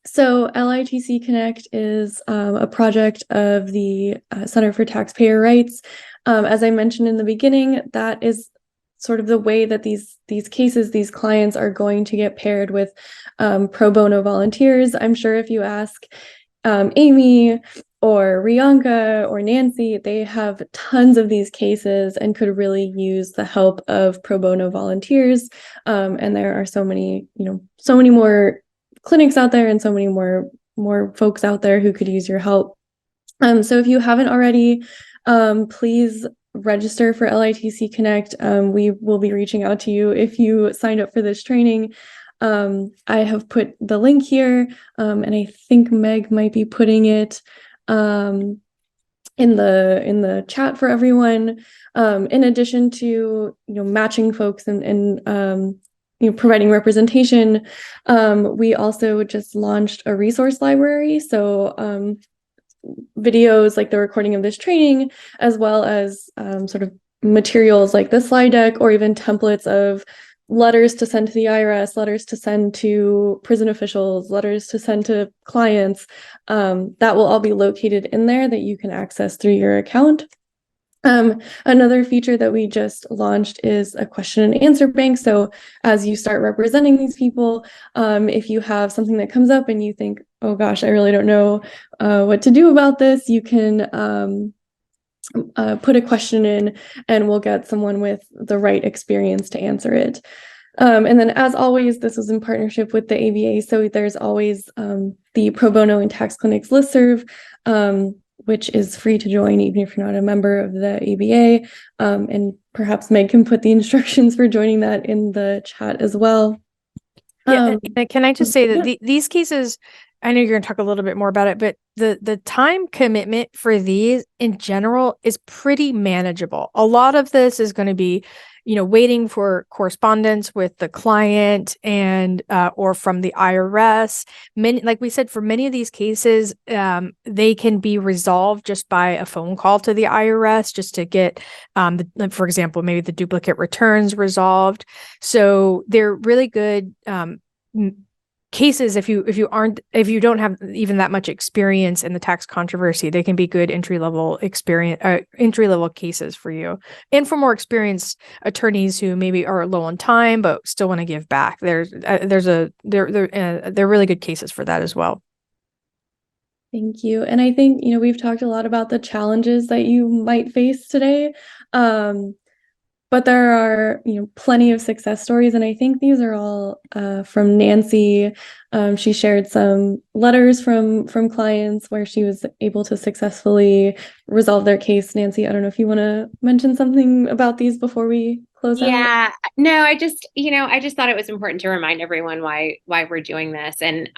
So LITC Connect is a project of the Center for Taxpayer Rights. As I mentioned in the beginning, that is sort of the way that these cases, these clients are going to get paired with pro bono volunteers. I'm sure if you ask Amy or Rianka or Nancy, they have tons of these cases and could really use the help of pro bono volunteers. And there are so many more clinics out there and so many more folks out there who could use your help. So if you haven't already, please register for LITC Connect. We will be reaching out to you if you signed up for this training. I have put the link here, and I think Meg might be putting it in the chat for everyone. In addition to matching folks and providing representation, we also just launched a resource library. So videos like the recording of this training, as well as sort of materials like the slide deck, or even templates of letters to send to the IRS, letters to send to prison officials, letters to send to clients, that will all be located in there that you can access through your account. Another feature that we just launched is a question and answer bank. So as you start representing these people, if you have something that comes up and you think, oh gosh, I really don't know what to do about this, you can put a question in and we'll get someone with the right experience to answer it. And then, as always, this was in partnership with the ABA. So there's always the Pro Bono and Tax Clinics listserv, which is free to join even if you're not a member of the ABA. And perhaps Meg can put the instructions for joining that in the chat as well. Yeah, and can I just say that these cases, I know you're going to talk a little bit more about it, but the time commitment for these in general is pretty manageable. A lot of this is going to be, waiting for correspondence with the client and or from the IRS. Like we said, for many of these cases, they can be resolved just by a phone call to the IRS, just to get, for example, maybe the duplicate returns resolved. So they're really good cases. If you don't have even that much experience in the tax controversy, they can be good entry level cases for you, and for more experienced attorneys who maybe are low on time but still want to give back. They're really good cases for that as well. Thank you. And I think, we've talked a lot about the challenges that you might face today. But there are, plenty of success stories, and I think these are all from Nancy. She shared some letters from clients where she was able to successfully resolve their case. Nancy, I don't know if you want to mention something about these before we close out. Yeah, no, I just thought it was important to remind everyone why we're doing this, and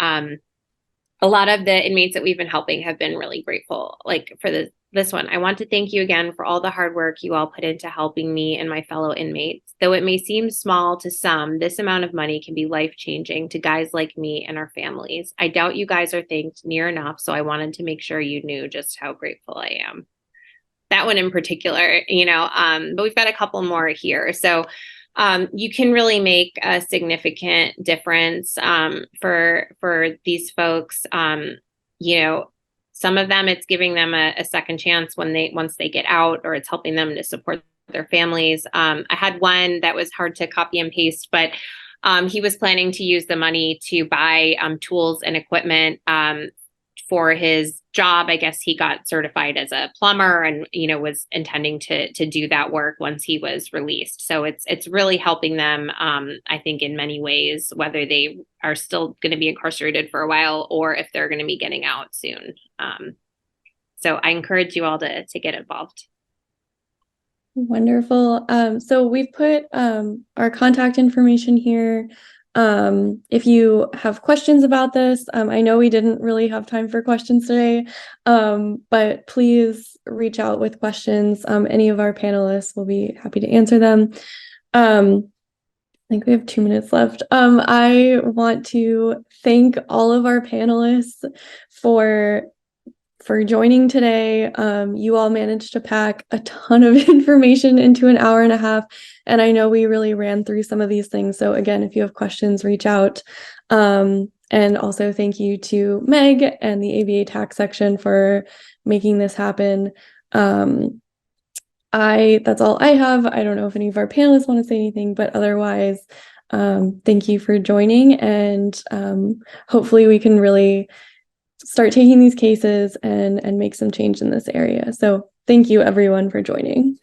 a lot of the inmates that we've been helping have been really grateful, like for this one. I want to thank you again for all the hard work you all put into helping me and my fellow inmates. Though it may seem small to some, this amount of money can be life-changing to guys like me and our families. I doubt you guys are thanked near enough, so I wanted to make sure you knew just how grateful I am. That one in particular, but we've got a couple more here. So you can really make a significant difference for these folks. Some of them, it's giving them a second chance once they get out, or it's helping them to support their families. I had one that was hard to copy and paste, but he was planning to use the money to buy tools and equipment for his job. I guess he got certified as a plumber and, was intending to do that work once he was released. So it's really helping them, I think, in many ways, whether they are still going to be incarcerated for a while or if they're going to be getting out soon. So I encourage you all to get involved. Wonderful. So we've put our contact information here. If you have questions about this, I know we didn't really have time for questions today, but please reach out with questions. Any of our panelists will be happy to answer them. I think we have 2 minutes left. I want to thank all of our panelists for joining today. You all managed to pack a ton of information into an hour and a half, and I know we really ran through some of these things. So again, if you have questions, reach out. And also thank you to Meg and the ABA tax section for making this happen. That's all I have. I don't know if any of our panelists want to say anything, but otherwise, thank you for joining, and hopefully we can really start taking these cases and make some change in this area. So thank you everyone for joining.